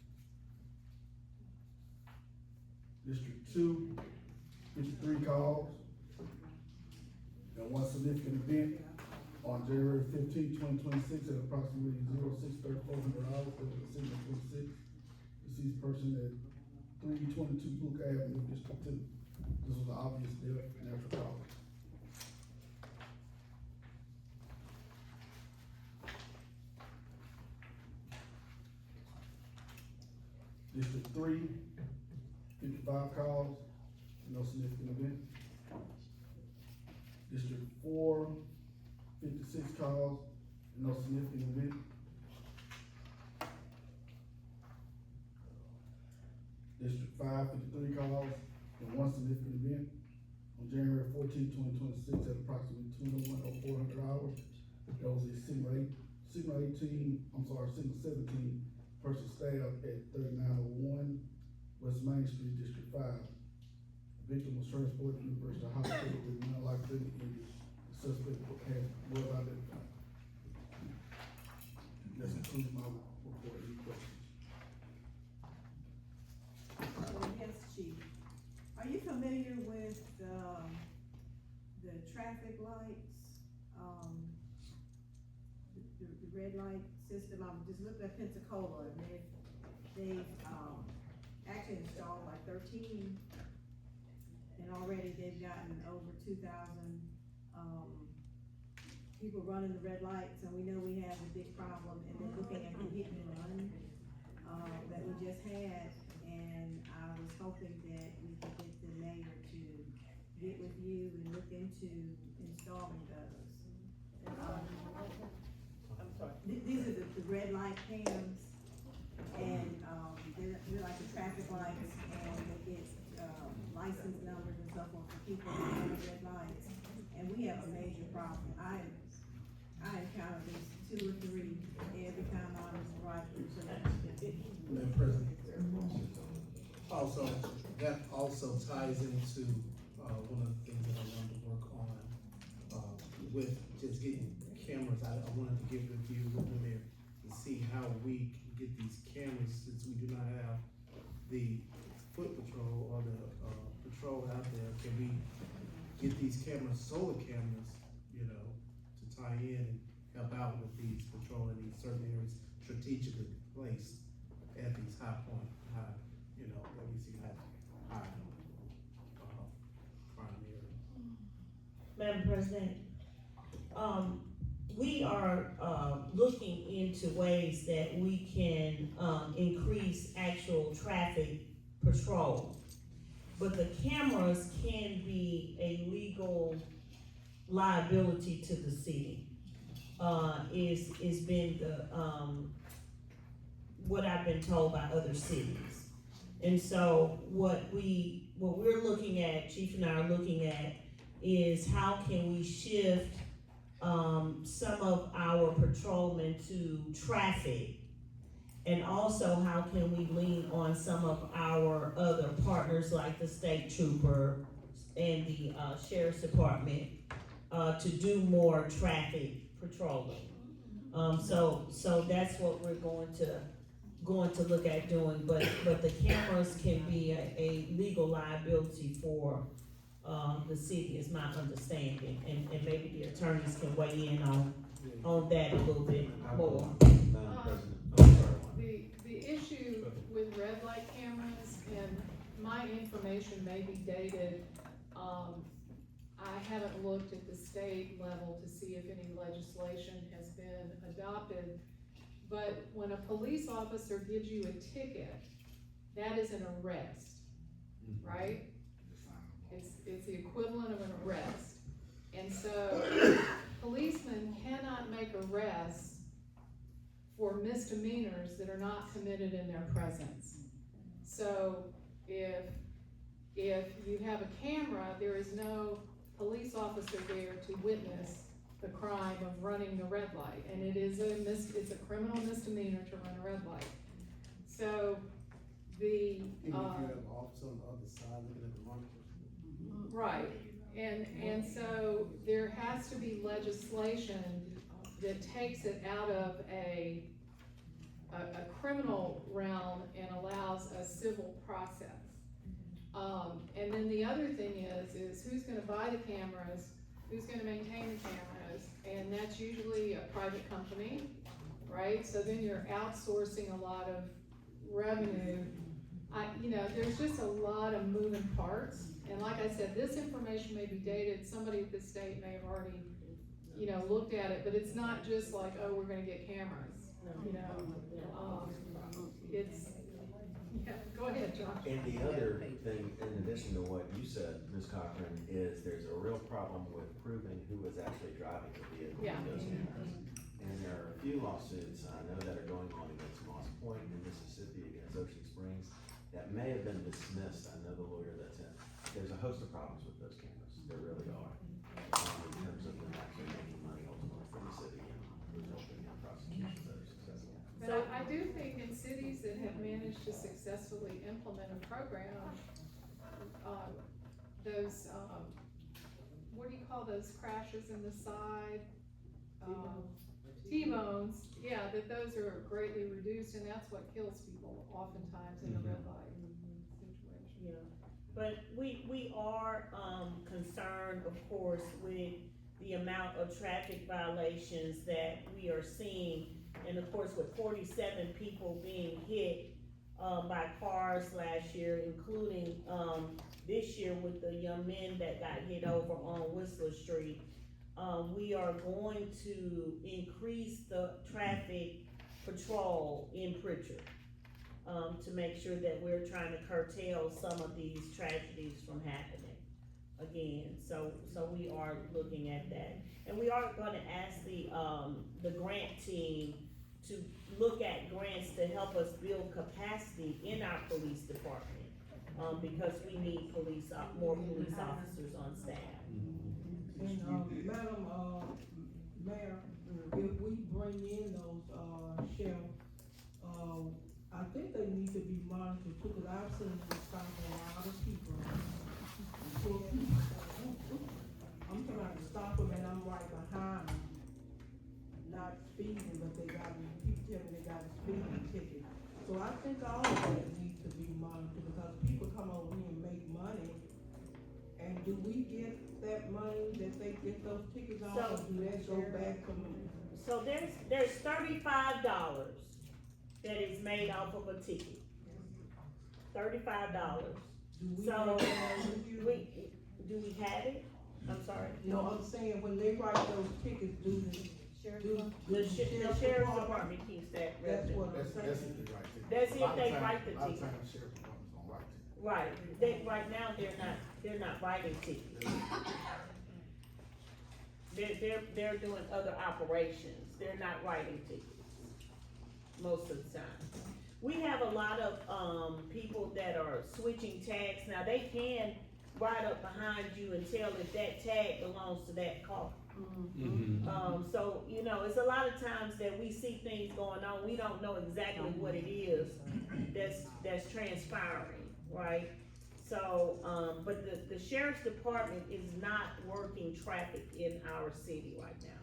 District 2, 53 calls, and 1 significant event on January 15th, 2026 at approximately 06:34, there was a signal 26, deceased person at 322 Brook Avenue, District 2. This was an obvious death, natural cause. District 3, 55 calls, no significant event. District 4, 56 calls, no significant event. District 5, 53 calls, and 1 significant event. On January 14th, 2026 at approximately 21:04 hours, there was a signal 17 person stabbed at 3901 West Main Street, District 5. The victim was transported to the University Hospital with non-life-threatening injuries. The suspect was identified. That concludes my report. Any questions? Yes, Chief. Are you familiar with, the traffic lights? The red light system? I'm just looking at Pensacola, and they've actually installed like 13, and already they've gotten over 2,000, people running the red lights, and we know we have a big problem, and then looking at the hit and run, that we just had, and I was hoping that we could get the mayor to get with you and look into installing those. These are the red light cams, and, they're like the traffic lights, and they get, license numbers and so forth for people who run the red lights. And we have a major problem. I encounter these 2 or 3 every time I was riding through. Madam President. Also, that also ties into, one of the things that I wanted to work on, with just getting cameras. I wanted to get with you over there to see how we can get these cameras, since we do not have the foot patrol or the, patrol out there. Can we get these cameras, solar cameras, to tie in and help out with these patrolling these certain areas strategically placed at these high where we see high crime areas. Madam President, we are, looking into ways that we can, increase actual traffic patrol. But the cameras can be a legal liability to the city, is been the, what I've been told by other cities. And so what we're looking at, Chief and I are looking at, is how can we shift some of our patrolmen to traffic, and also how can we lean on some of our other partners like the state trooper and the sheriff's department to do more traffic patrolling. So that's what we're going to look at doing, but the cameras can be a legal liability for, the city is my understanding, and maybe the attorneys can weigh in on that a little bit more. Madam President, I'm sorry. The issue with red light cameras, and my information may be dated, I haven't looked at the state level to see if any legislation has been adopted, but when a police officer gives you a ticket, that is an arrest, right? It's the equivalent of an arrest. And so, policemen cannot make arrests for misdemeanors that are not committed in their presence. So, if you have a camera, there is no police officer there to witness the crime of running the red light, and it's a criminal misdemeanor to run a red light. So, Even if you have an officer on the other side looking at the monitor. right, and so there has to be legislation that takes it out of a criminal realm and allows a civil process. And then the other thing is who's gonna buy the cameras, who's gonna maintain the cameras, and that's usually a private company, right? So then you're outsourcing a lot of revenue. There's just a lot of moving parts, and like I said, this information may be dated, somebody at the state may have already, looked at it, but it's not just like, oh, we're gonna get cameras, go ahead, Josh. And the other thing, in addition to what you said, Ms. Cochran, is there's a real problem with proving who is actually driving the vehicle Yeah. with those cameras. And there are a few lawsuits, I know, that are going on against Moss Point in Mississippi, against Ocean Springs, that may have been dismissed. I know the lawyer that's in. There's a host of problems with those cameras, there really are, in terms of them actually making money ultimately for the city and resulting in prosecutions that are successful. But I do think in cities that have managed to successfully implement a program, those, what do you call those crashes in the side? T-bones, yeah, that those are greatly reduced, and that's what kills people oftentimes in a red light situation. Yeah, but we are, concerned, of course, with the amount of traffic violations that we are seeing. And of course, with 47 people being hit, by cars last year, including, this year with the young men that got hit over on Whistler Street, we are going to increase the traffic patrol in Prichard, to make sure that we're trying to curtail some of these tragedies from happening again. So we are looking at that. And we are gonna ask the grant team to look at grants to help us build capacity in our police department, because we need more police officers on staff. And, Madam, Mayor, if we bring in those, sheriff, I think they need to be monitored too, cause I've seen them stop a lot of people. I'm trying to stop them and I'm right behind them, not speeding, but people tell me they got a speeding ticket. So I think all of that needs to be monitored, because people come over here and make money, and do we get that money that they get those tickets on, or do that go back to me? So there's $35 that is made off of a ticket. $35. So, do we have it? I'm sorry. No, I'm saying when they write those tickets, The sheriff's department keeps that That's revenue. what I'm That's saying. if they write it. That's if they write the A lot of ticket. times sheriff departments don't write it. Right, right now, they're not writing tickets. They're doing other operations, they're not writing tickets, most of the time. We have a lot of, people that are switching tags. Now, they can ride up behind you and tell if that tag belongs to that car. So, it's a lot of times that we see things going on, we don't know exactly what it is that's transpiring, right? So, but the sheriff's department is not working traffic in our city right now.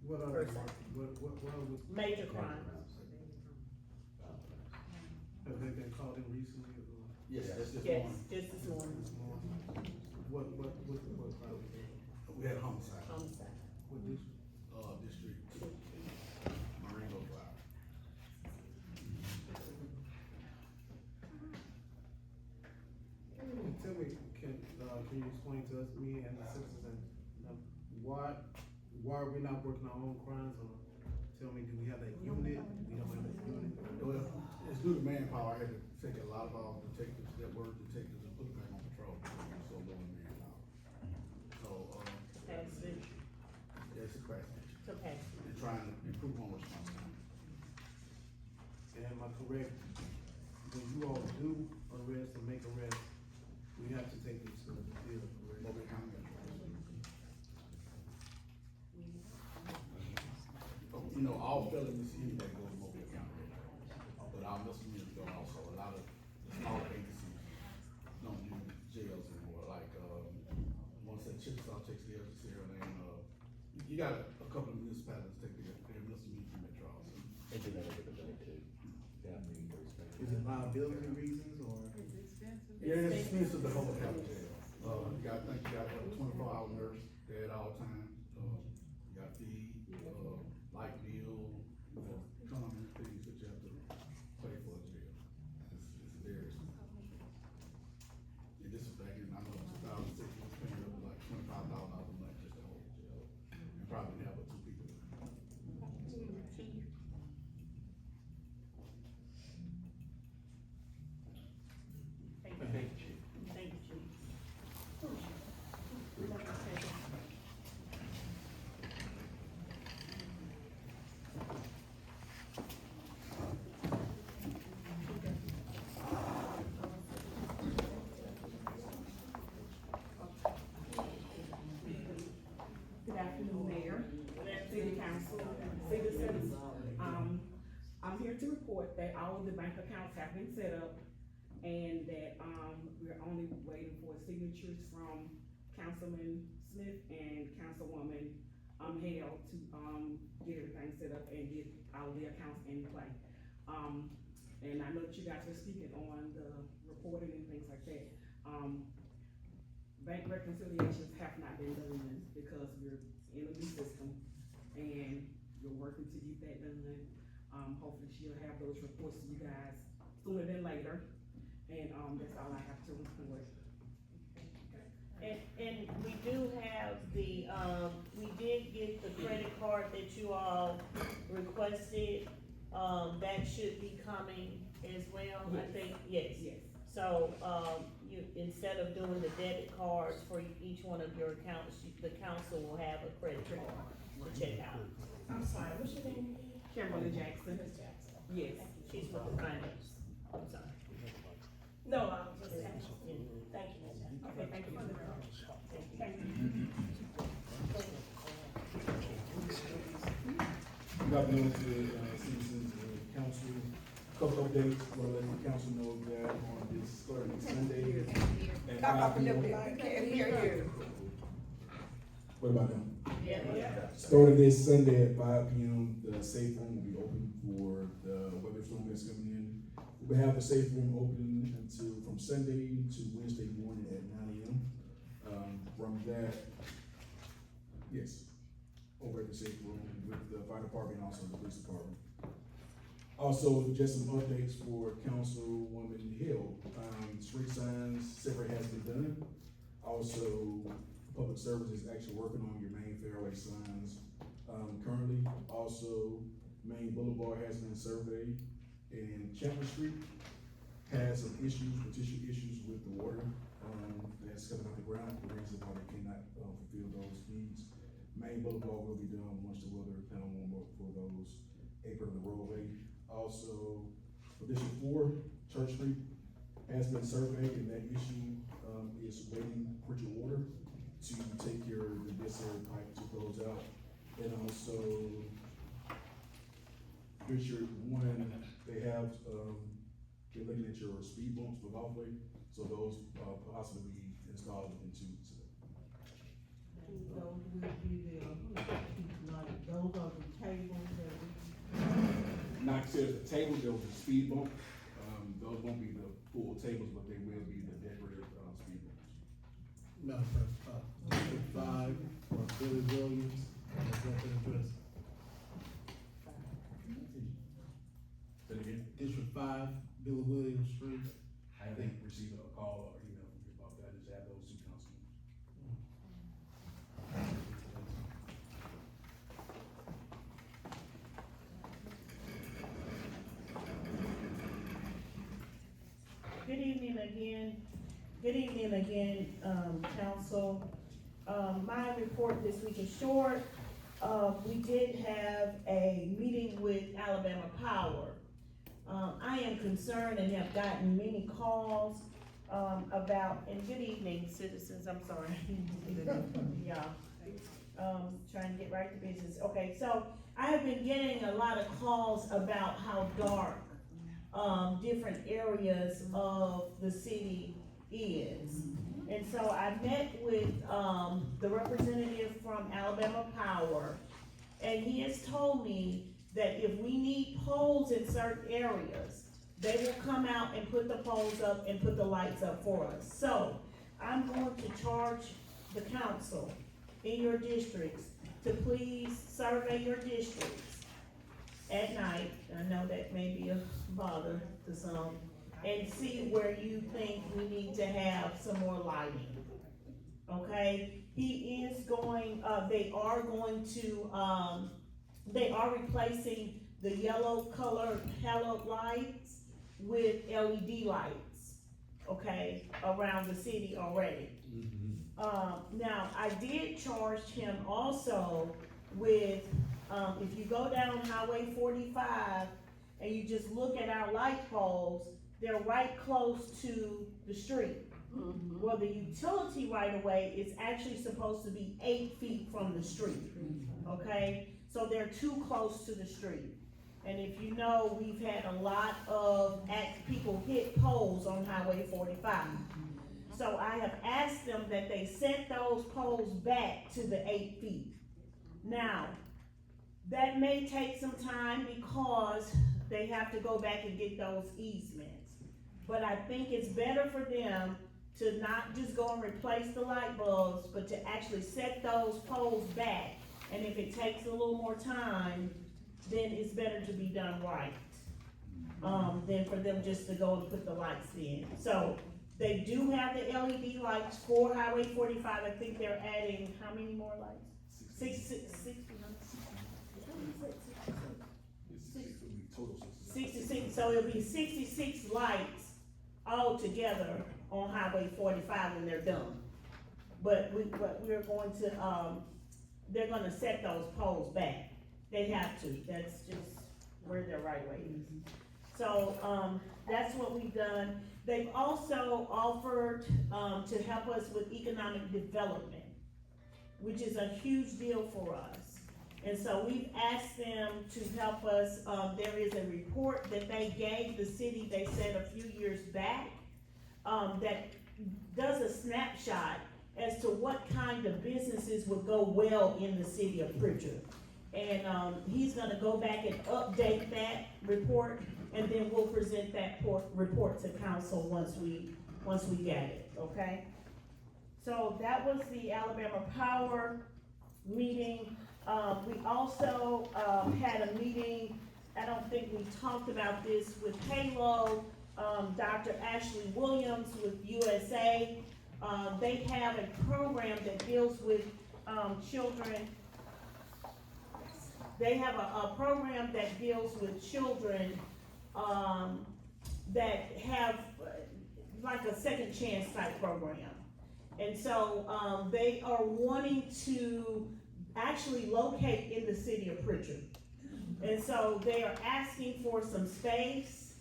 What are per they, se. what are we? Major crimes. Have they been called in recently or? Yes, that's this Yes, morning. just this morning, What crime? We had homicide, homicide. What district? district, Marengo Drive. Tell me, can you explain to us, me and the citizens, why are we not working our own crimes, or tell me, do we have that unit? We don't have that unit? Well, it's due to manpower. I had to take a lot of our detectives that were detectives and put them back on patrol because we were so low in manpower. So, Capacity, that's a question. capacity. They're trying to improve on response time. And am I correct, when you all do arrest or make arrests, we have to take this to the field, correct? Mobile County Metro. You know, all felonies anyway go to Mobile County Metro, but our misdemeanors go also. A lot of smaller agencies don't use jails anymore, like, one said Chickasaw takes theirs to Sierra Leone, you got a couple of municipalities take their misdemeanors to Metro also. Is Is it liability reasons, or? It's expensive. Yeah, it's expensive to hold a county jail. You got a 24-hour nurse there at all times. You got feed, light bill, common things that you have to pay for a jail. It's very expensive. And this is back in, I know, 2006, it was paying up to like $25,000 a month just to hold a jail. And probably have two people. Thank you, Chief. Good afternoon, Mayor, City Council, citizens. I'm here to report that all of the bank accounts have been set up and that, we're only waiting for signatures from Councilman Smith and Councilwoman, Hale to, get everything set up and get all the accounts in play. And I know that you guys were speaking on the reporting and things like that. Bank reconciliations have not been done because we're in a new system and we're working to get that done. Hopefully she'll have those reports to you guys sooner than later. And, that's all I have to report. And we do have the, we did get the credit card that you all requested, that should be coming as well, I think, yes. Yes. So, you, instead of doing the debit cards for each one of your accounts, the council will have a credit card to check out. I'm sorry, what's your name again? Kimberly Jackson. Ms. Jackson. Yes. She's with the finance, I'm sorry. No, I'm just saying. Thank you, Ms. Jackson. Okay, thank you. Thank you. Good afternoon to citizens and council. Couple updates, we'll let the council know that on this starting Sunday. at 5 p.m. What about them? Yeah. Starting this Sunday at 5 p.m., the safe room will be open for the weather storm that's coming in. We have the safe room open until from Sunday to Wednesday morning at 9 a.m. From that, yes, over at the safe room with the fire department and also the police department. Also, just some updates for Councilwoman Hill. Street signs, separate has been done. Also, public service is actually working on your main fairway signs. Currently, also, Main Boulevard has been surveyed, and Chapman Street has some issues, potential issues with the water, that's coming out the ground, the reason why they cannot, fulfill those needs. Main Boulevard will be done once the weather kind of warm up for those apron of the roadway. Also, for District 4, Church Street has been surveyed, and that issue, is waiting Prichard water to take care of the necessary pipe to close out. And also, Prichard 1, they have, been looking at your speed bumps for Golfway, so those, possibly be installed within 2 weeks. Those will be there, like, those are upstairs, the tables, there was a speed bump. Those won't be the full tables, but they will be the decorative, speed bumps. Madam President, District 5 for Billy Williams, is that the address? Say it again? District 5, Billy Williams Street. I haven't received a call or email from you about that, just have those two council members. Good evening again, council. My report this week is short. We did have a meeting with Alabama Power. I am concerned and have gotten many calls, about, and good evening, citizens, I'm sorry. Yeah, trying to get right to business. Okay, so I have been getting a lot of calls about how dark different areas of the city is. And so I met with the representative from Alabama Power, and he has told me that if we need poles in certain areas, they will come out and put the poles up and put the lights up for us. So I'm going to charge the council in your districts to please survey your districts at night. I know that may be a bother to some, and see where you think we need to have some more lighting. Okay, he is going, they are replacing the yellow colored halo lights with LED lights, okay, around the city already. Now, I did charge him also with, if you go down Highway 45 and you just look at our light poles, they're right close to the street. Well, the utility right of way is actually supposed to be 8 feet from the street, okay? So they're too close to the street. And if you know, we've had a lot of people hit poles on Highway 45. So I have asked them that they set those poles back to the 8 feet. Now, that may take some time because they have to go back and get those easements. But I think it's better for them to not just go and replace the light bulbs, but to actually set those poles back. And if it takes a little more time, then it's better to be done right, than for them just to go and put the lights in. So they do have the LED lights for Highway 45. I think they're adding, how many more lights? 66, so it'll be 66 lights all together on Highway 45 when they're done. But we're going to, they're gonna set those poles back. They have to, that's just where their right way is. So, that's what we've done. They've also offered, to help us with economic development, which is a huge deal for us. And so we've asked them to help us. There is a report that they gave the city, they said a few years back, that does a snapshot as to what kind of businesses would go well in the city of Prichard. And he's gonna go back and update that report, and then we'll present that report to council once we get it, okay? So that was the Alabama Power meeting. We also had a meeting, I don't think we talked about this, with Halo, Dr. Ashley Williams with USA. They have a program that deals with children. They have a program that deals with children that have like a second chance type program. And so they are wanting to actually locate in the city of Prichard. And so they are asking for some space.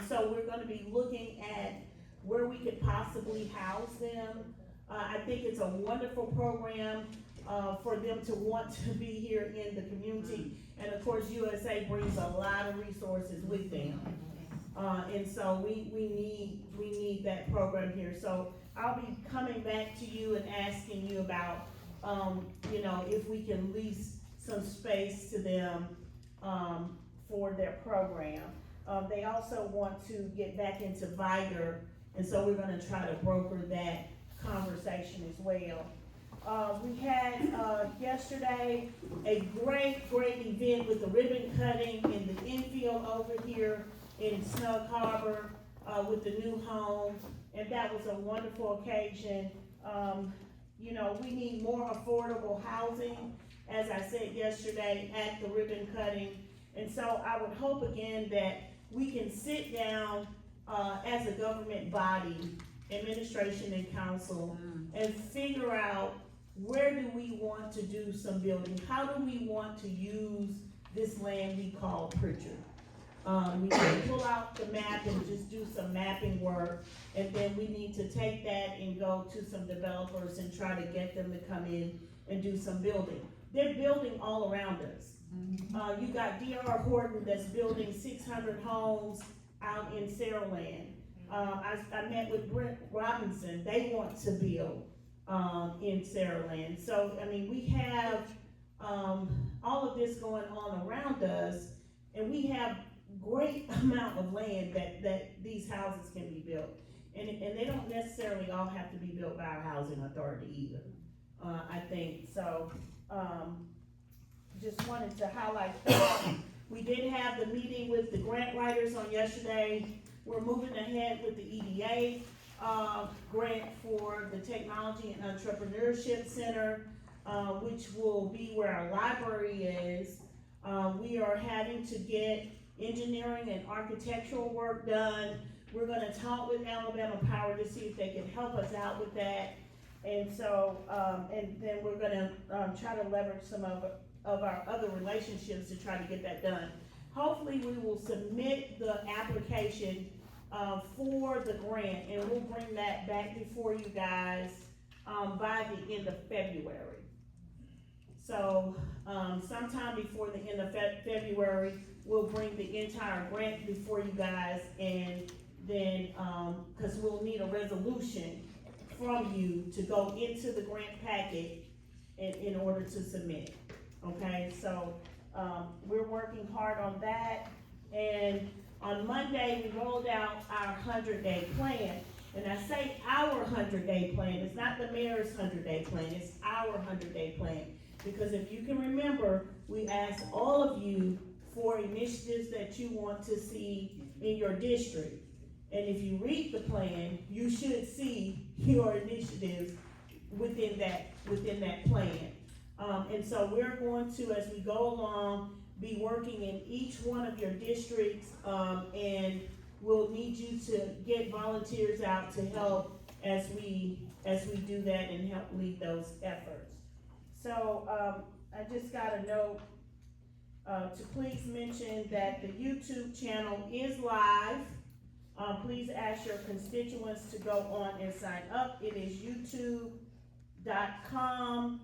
So we're gonna be looking at where we could possibly house them. I think it's a wonderful program for them to want to be here in the community. And of course, USA brings a lot of resources with them. And so we need that program here. So I'll be coming back to you and asking you about, you know, if we can lease some space to them for their program. They also want to get back into Viger, and so we're gonna try to broker that conversation as well. We had, yesterday, a great event with the ribbon cutting in the infield over here in Snug Harbor, with the new home, and that was a wonderful occasion. You know, we need more affordable housing, as I said yesterday at the ribbon cutting. And so I would hope again that we can sit down, as a government body, administration and council, and figure out where do we want to do some building? How do we want to use this land we call Prichard? We need to pull out the map and just do some mapping work, and then we need to take that and go to some developers and try to get them to come in and do some building. They're building all around us. You got D.R. Horton that's building 600 homes out in Saraland. I met with Brent Robinson, they want to build in Saraland. So, I mean, we have all of this going on around us, and we have great amount of land that these houses can be built. And they don't necessarily all have to be built by our housing authority either, I think. So, just wanted to highlight that. We did have the meeting with the grant writers on yesterday. We're moving ahead with the EDA grant for the Technology and Entrepreneurship Center, which will be where our library is. We are having to get engineering and architectural work done. We're gonna talk with Alabama Power to see if they can help us out with that. And so, and then we're gonna try to leverage some of our other relationships to try to get that done. Hopefully we will submit the application for the grant, and we'll bring that back before you guys by the end of February. So sometime before the end of February, we'll bring the entire grant before you guys, and then, cause we'll need a resolution from you to go into the grant packet in order to submit, okay? So, we're working hard on that, and on Monday, we rolled out our 100-day plan, and I say our 100-day plan, it's not the mayor's 100-day plan, it's our 100-day plan, because if you can remember, we asked all of you for initiatives that you want to see in your district. And if you read the plan, you should see your initiatives within that plan. And so we're going to, as we go along, be working in each one of your districts, and we'll need you to get volunteers out to help as we do that and help lead those efforts. So I just got a note to please mention that the YouTube channel is live. Please ask your constituents to go on and sign up. It is youtube.com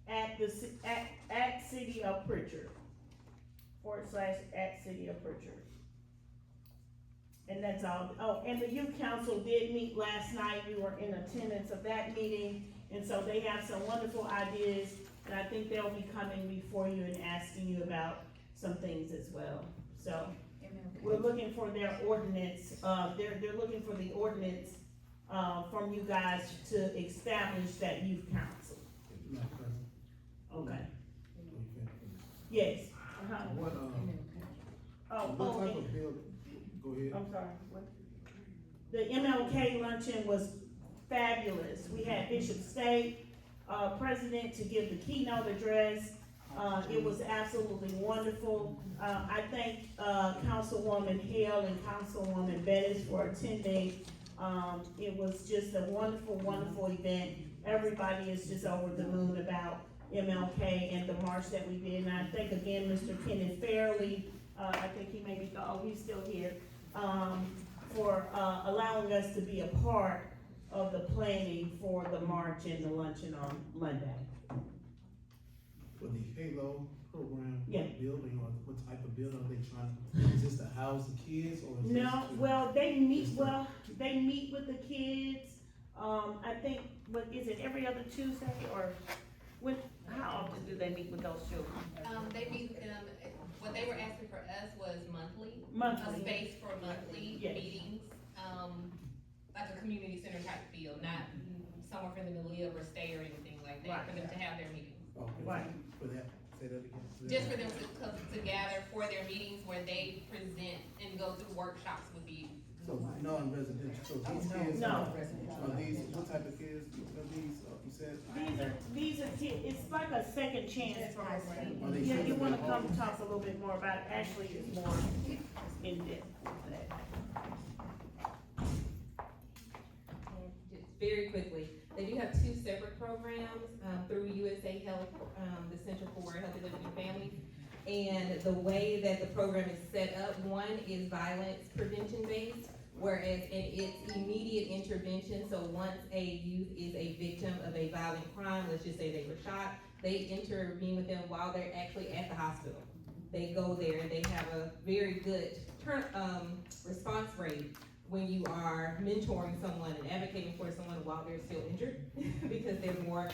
/at City of Prichard /at City of Prichard. And that's all. Oh, and the youth council did meet last night. We were in attendance of that meeting, and so they have some wonderful ideas, and I think they'll be coming before you and asking you about some things as well. So we're looking for their ordinance. They're looking for the ordinance from you guys to establish that youth council. Okay. Yes. What type of bill, go ahead. I'm sorry, what? The MLK luncheon was fabulous. We had Bishop State, president to give the keynote address. It was absolutely wonderful. I thank, Councilwoman Hale and Councilwoman Bettis for attending. It was just a wonderful, wonderful event. Everybody is just over the moon about MLK and the march that we did. And I thank again Mr. Kenneth Fairley, I think he may be, oh, he's still here, for allowing us to be a part of the planning for the march and the luncheon on Monday. For the Halo program, Yeah. what building or what type of building are they trying to, is this to house the kids or? Is No, this to- well, they meet with the kids, I think, what is it, every other Tuesday, or How often do they meet with those children? They meet, what they were asking for us was monthly. Monthly. A space for monthly Yes. meetings, like a community center type feel, not somewhere for them to live or stay or anything like that, for them to have their meetings. Okay. Right. For that, say that again. Just for them to come to gather for their meetings where they present and go through workshops with the youth. So non-residential, so these kids. No. Are these, what type of kids are these, you said? These are kids, it's like a second chance program. Are they Yeah, you children wanna at come home? talk a little bit more about it, Ashley is more in depth with that. Just very quickly, they do have two separate programs, through USA Health, the Center for Healthy Living and Families. And the way that the program is set up, one is violence prevention based, whereas it's immediate intervention. So once a youth is a victim of a violent crime, let's just say they were shot, they intervene with them while they're actually at the hospital. They go there and they have a very good response rate when you are mentoring someone and advocating for someone while they're still injured, because they're more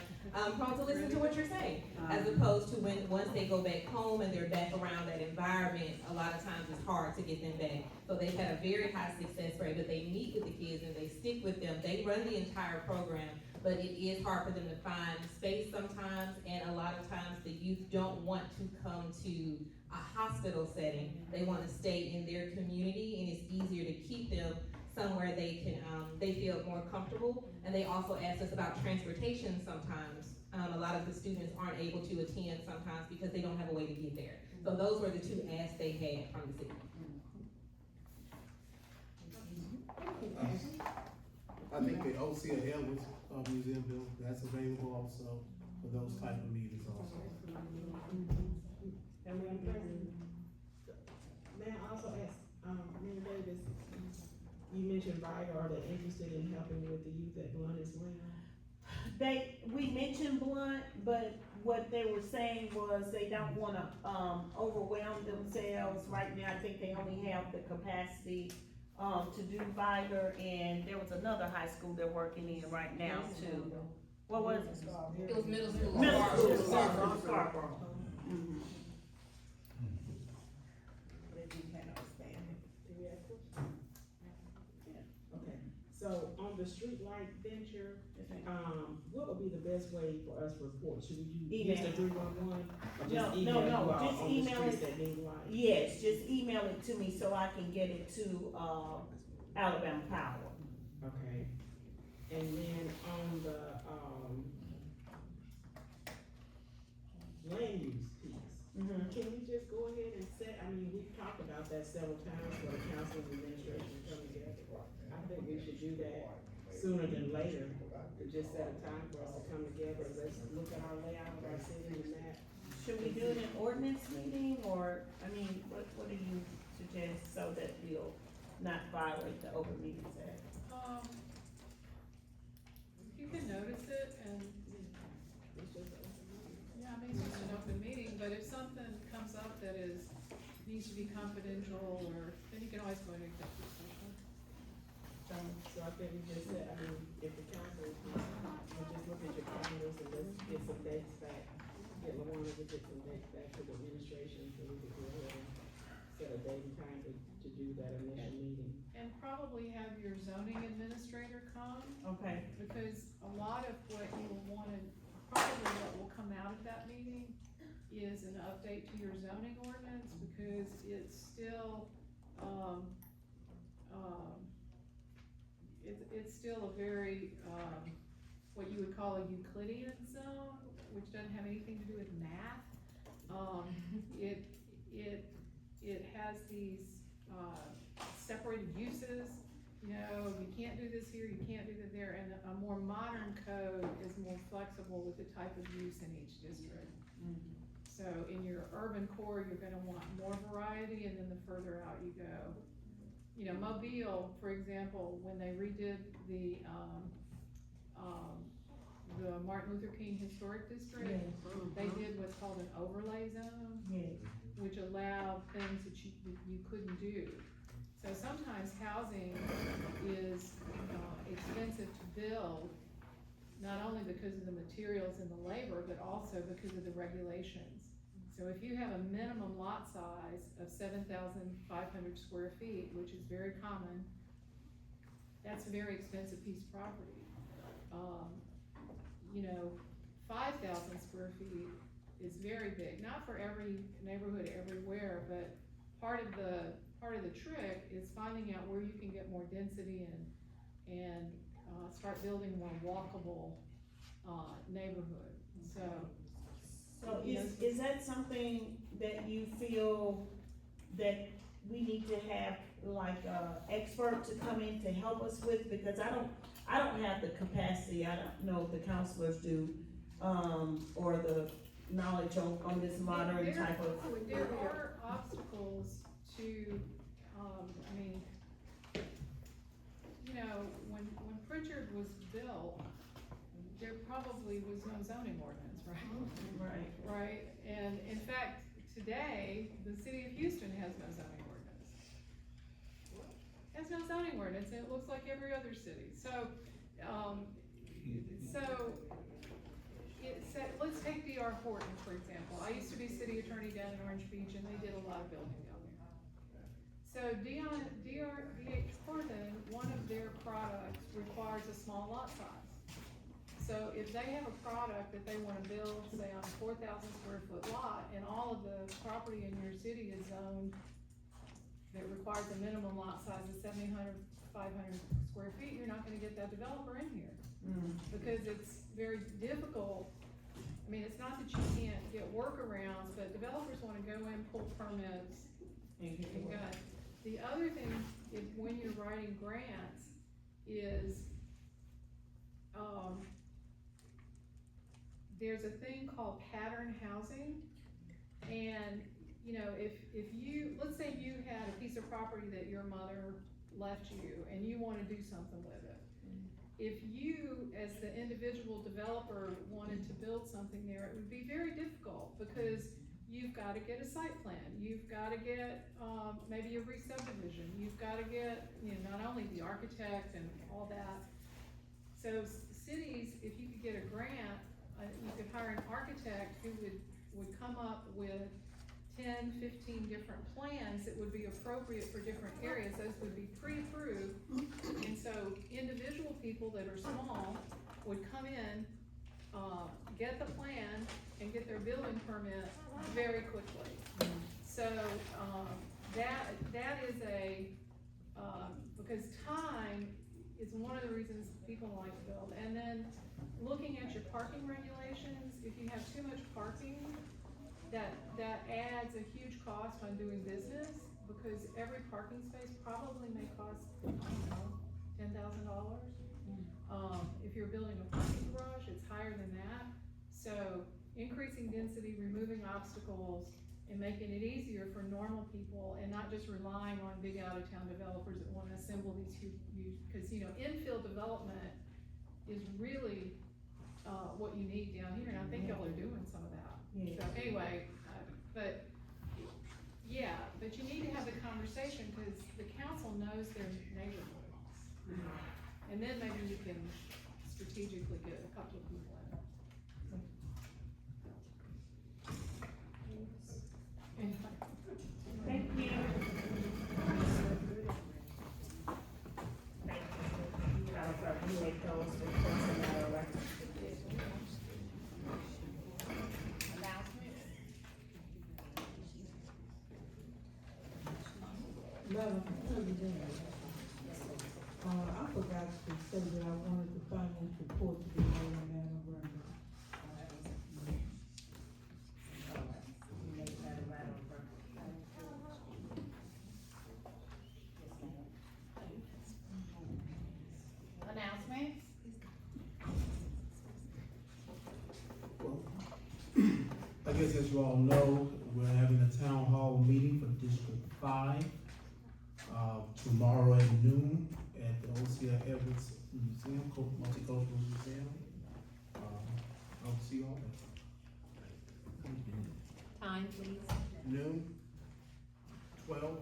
prone to listen to what you're saying, as opposed to once they go back home and they're back around that environment, a lot of times it's hard to get them back. So they've had a very high success rate, but they meet with the kids and they stick with them. They run the entire program, but it is hard for them to find space sometimes, and a lot of times the youth don't want to come to a hospital setting. They want to stay in their community, and it's easier to keep them somewhere they can, they feel more comfortable. And they also ask us about transportation sometimes. A lot of the students aren't able to attend sometimes because they don't have a way to get there. So those were the two asks they had from the city. I think the OCA Edwards Museum building, that's available also for those type of meetings also. And Madam President, may I also ask, Mayor Davis, you mentioned Viga, are they interested in helping with the youth at Blunt as well? We mentioned Blunt, but what they were saying was they don't wanna, overwhelm themselves. Right now, I think they only have the capacity, to do Viger, and there was another high school they're working in right now too. What was it? It was middle school. Middle school, Scarborough. Scarborough. Okay, so on the streetlight venture, what would be the best way for us to report? Should we use the 311? Or just email you all Just on the email streets it. that need light? Yes, just email it to me so I can get it to, Alabama Power. Okay, and then on the, land use piece, can we just go ahead and set, I mean, we've talked about that several times for the council and administration to come together. I think we should do that sooner than later, to just set a time for us to come together, let's look at our layout of our city and that. Should we do it in ordinance meeting, or, I mean, what do you suggest so that we'll not violate the Open Meetings Act? You can notice it and, yeah, I mean, it's just an open meeting, but if something comes up that needs to be confidential, or, then you can always go into executive session. So I think we just said, I mean, if the council, we'll just look at your calendars and let's get some dates back. Get Lawana to get some dates back to the administration, so we can go ahead and set a date and time to do that initial meeting. And probably have your zoning administrator come. Okay. Because a lot of what you will wanna, probably what will come out of that meeting is an update to your zoning ordinance, because it's still, it's still a very, what you would call a Euclidean zone, which doesn't have anything to do with math. It has these, separated uses, you know, you can't do this here, you can't do that there, and a more modern code is more flexible with the type of use in each district. So in your urban core, you're gonna want more variety, and then the further out you go. You know, Mobile, for example, when they redid the Martin Luther King Historic District, they did what's called an overlay zone, which allowed things that you couldn't do. So sometimes housing is expensive to build, not only because of the materials and the labor, but also because of the regulations. So if you have a minimum lot size of 7,500 square feet, which is very common, that's a very expensive piece of property. 5,000 square feet is very big, not for every neighborhood everywhere, but part of the trick is finding out where you can get more density and start building more walkable neighborhood. So is that something that you feel that we need to have like a expert to come in to help us with? Because I don't have the capacity, I don't know if the counselors do, or the knowledge on this modern type of. There are obstacles to, when Prichard was built, there probably was no zoning ordinance, right? Right, and in fact, today, the city of Houston has no zoning ordinance. Has no zoning ordinance, and it looks like every other city, let's take D.R. Horton, for example. I used to be city attorney down in Orange Beach, and they did a lot of building down there. So D.R. Horton, one of their products requires a small lot size. So if they have a product that they wanna build, say on a 4,000 square foot lot, and all of the property in your city is zoned, that requires a minimum lot size of 7,500 square feet, you're not gonna get that developer in here. Because it's very difficult. It's not that you can't get workarounds, but developers wanna go in, pull permits, and go. The other thing, when you're writing grants, is, there's a thing called pattern housing, and, if you, let's say you had a piece of property that your mother left you, and you wanna do something with it. If you, as the individual developer, wanted to build something there, it would be very difficult, because you've gotta get a site plan, you've gotta get, maybe a re-subdivision, you've gotta get, not only the architect and all that. So cities, if you could get a grant, you could hire an architect who would come up with 10, 15 different plans that would be appropriate for different areas. Those would be pre-approved, and so individual people that are small would come in, get the plan, and get their building permit very quickly. So, that is because time is one of the reasons people like to build. And then, looking at your parking regulations, if you have too much parking, that adds a huge cost on doing business, because every parking space probably may cost, $10,000. If you're building a parking garage, it's higher than that. So increasing density, removing obstacles, and making it easier for normal people, and not just relying on big out-of-town developers that wanna assemble these huge, because, infill development is really, what you need down here, and I think y'all are doing some of that. So anyway, but you need to have the conversation, because the council knows their neighborhoods. And then maybe you can strategically get a couple of people in. Thank you. You make those reports in our record. Madam President, I forgot to say that I wanted the finance report to be made on Madam Brenda. Announcements? Well, I guess as you all know, we're having a town hall meeting for District 5, tomorrow at noon at the O.C.I. Edwards Museum, Multicultural Museum. I'll see you all there. Time, please. Noon, 12.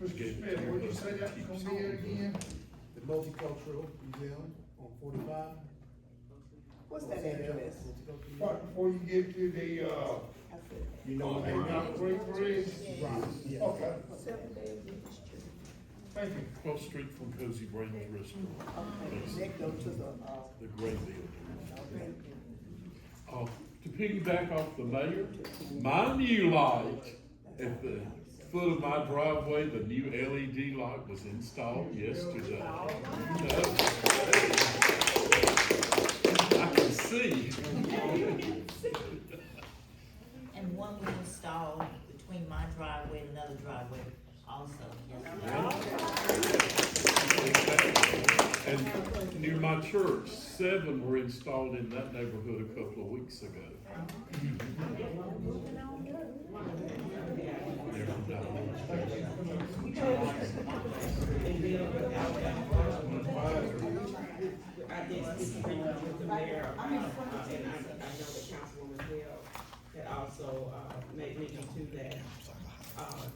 Mr. Smith, would you say that you gonna be here again? the Multicultural Museum on 45. What's that address? But before you get to the, You know what the Mount Great Bridge? Right, yes. Okay. Thank you. Cross street from Cozy Brains Restaurant. That go to The gray building. To piggyback off the mayor, my new light at the foot of my driveway, the new LED light was installed yesterday. I can see. And one we installed between my driveway and another driveway also, And near my church, 7 were installed in that neighborhood a couple of weeks ago. I did speak with the mayor, and I know the councilwoman Hill had also, made mention to that.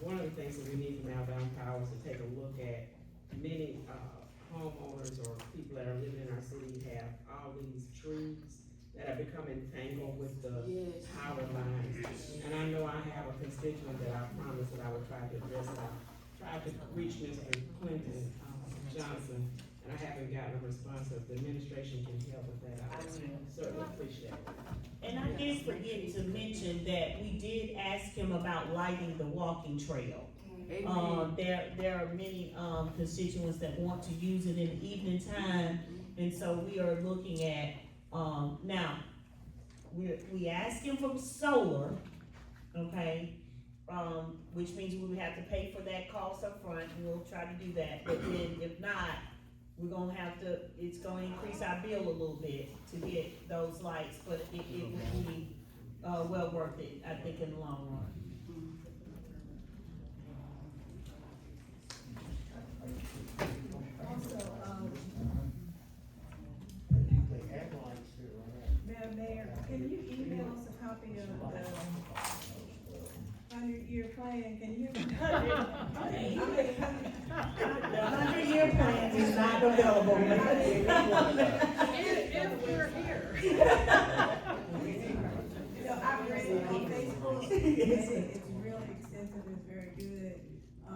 One of the things that we need from Alabama Power is to take a look at many, homeowners or people that are living in our city have all these trees that have become entangled with the power lines. And I know I have a constituent that I promised that I would try to address it. I tried to reach Mr. Clinton Johnson, and I haven't gotten a response. If the administration can help with that, I would certainly appreciate it. And I did forget to mention that we did ask him about lighting the walking trail. There are many, constituents that want to use it in the evening time, and so we are looking at, now, we asked him for solar, okay? Which means we would have to pay for that cost up front, and we'll try to do that, but then if not, we're gonna have to, it's gonna increase our bill a little bit to get those lights, but it would be, well worth it, I think, in the long run. Madam Mayor, can you email us a copy of the 100-year plan? Can you? The 100-year plan is not available. If we're here. You know, I've read it on Facebook, it's really extensive, it's very good. I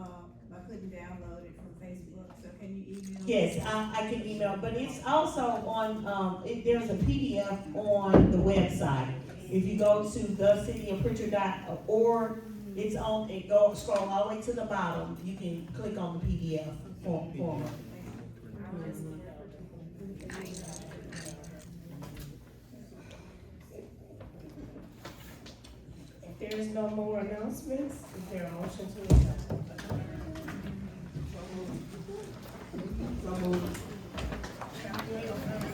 couldn't download it from Facebook, so can you email? Yes, I can email, but it's also on, there's a PDF on the website. If you go to thecityofprichard.org, it's on, scroll all the way to the bottom, you can click on the PDF form. If there is no more announcements, is there a motion to adjourn?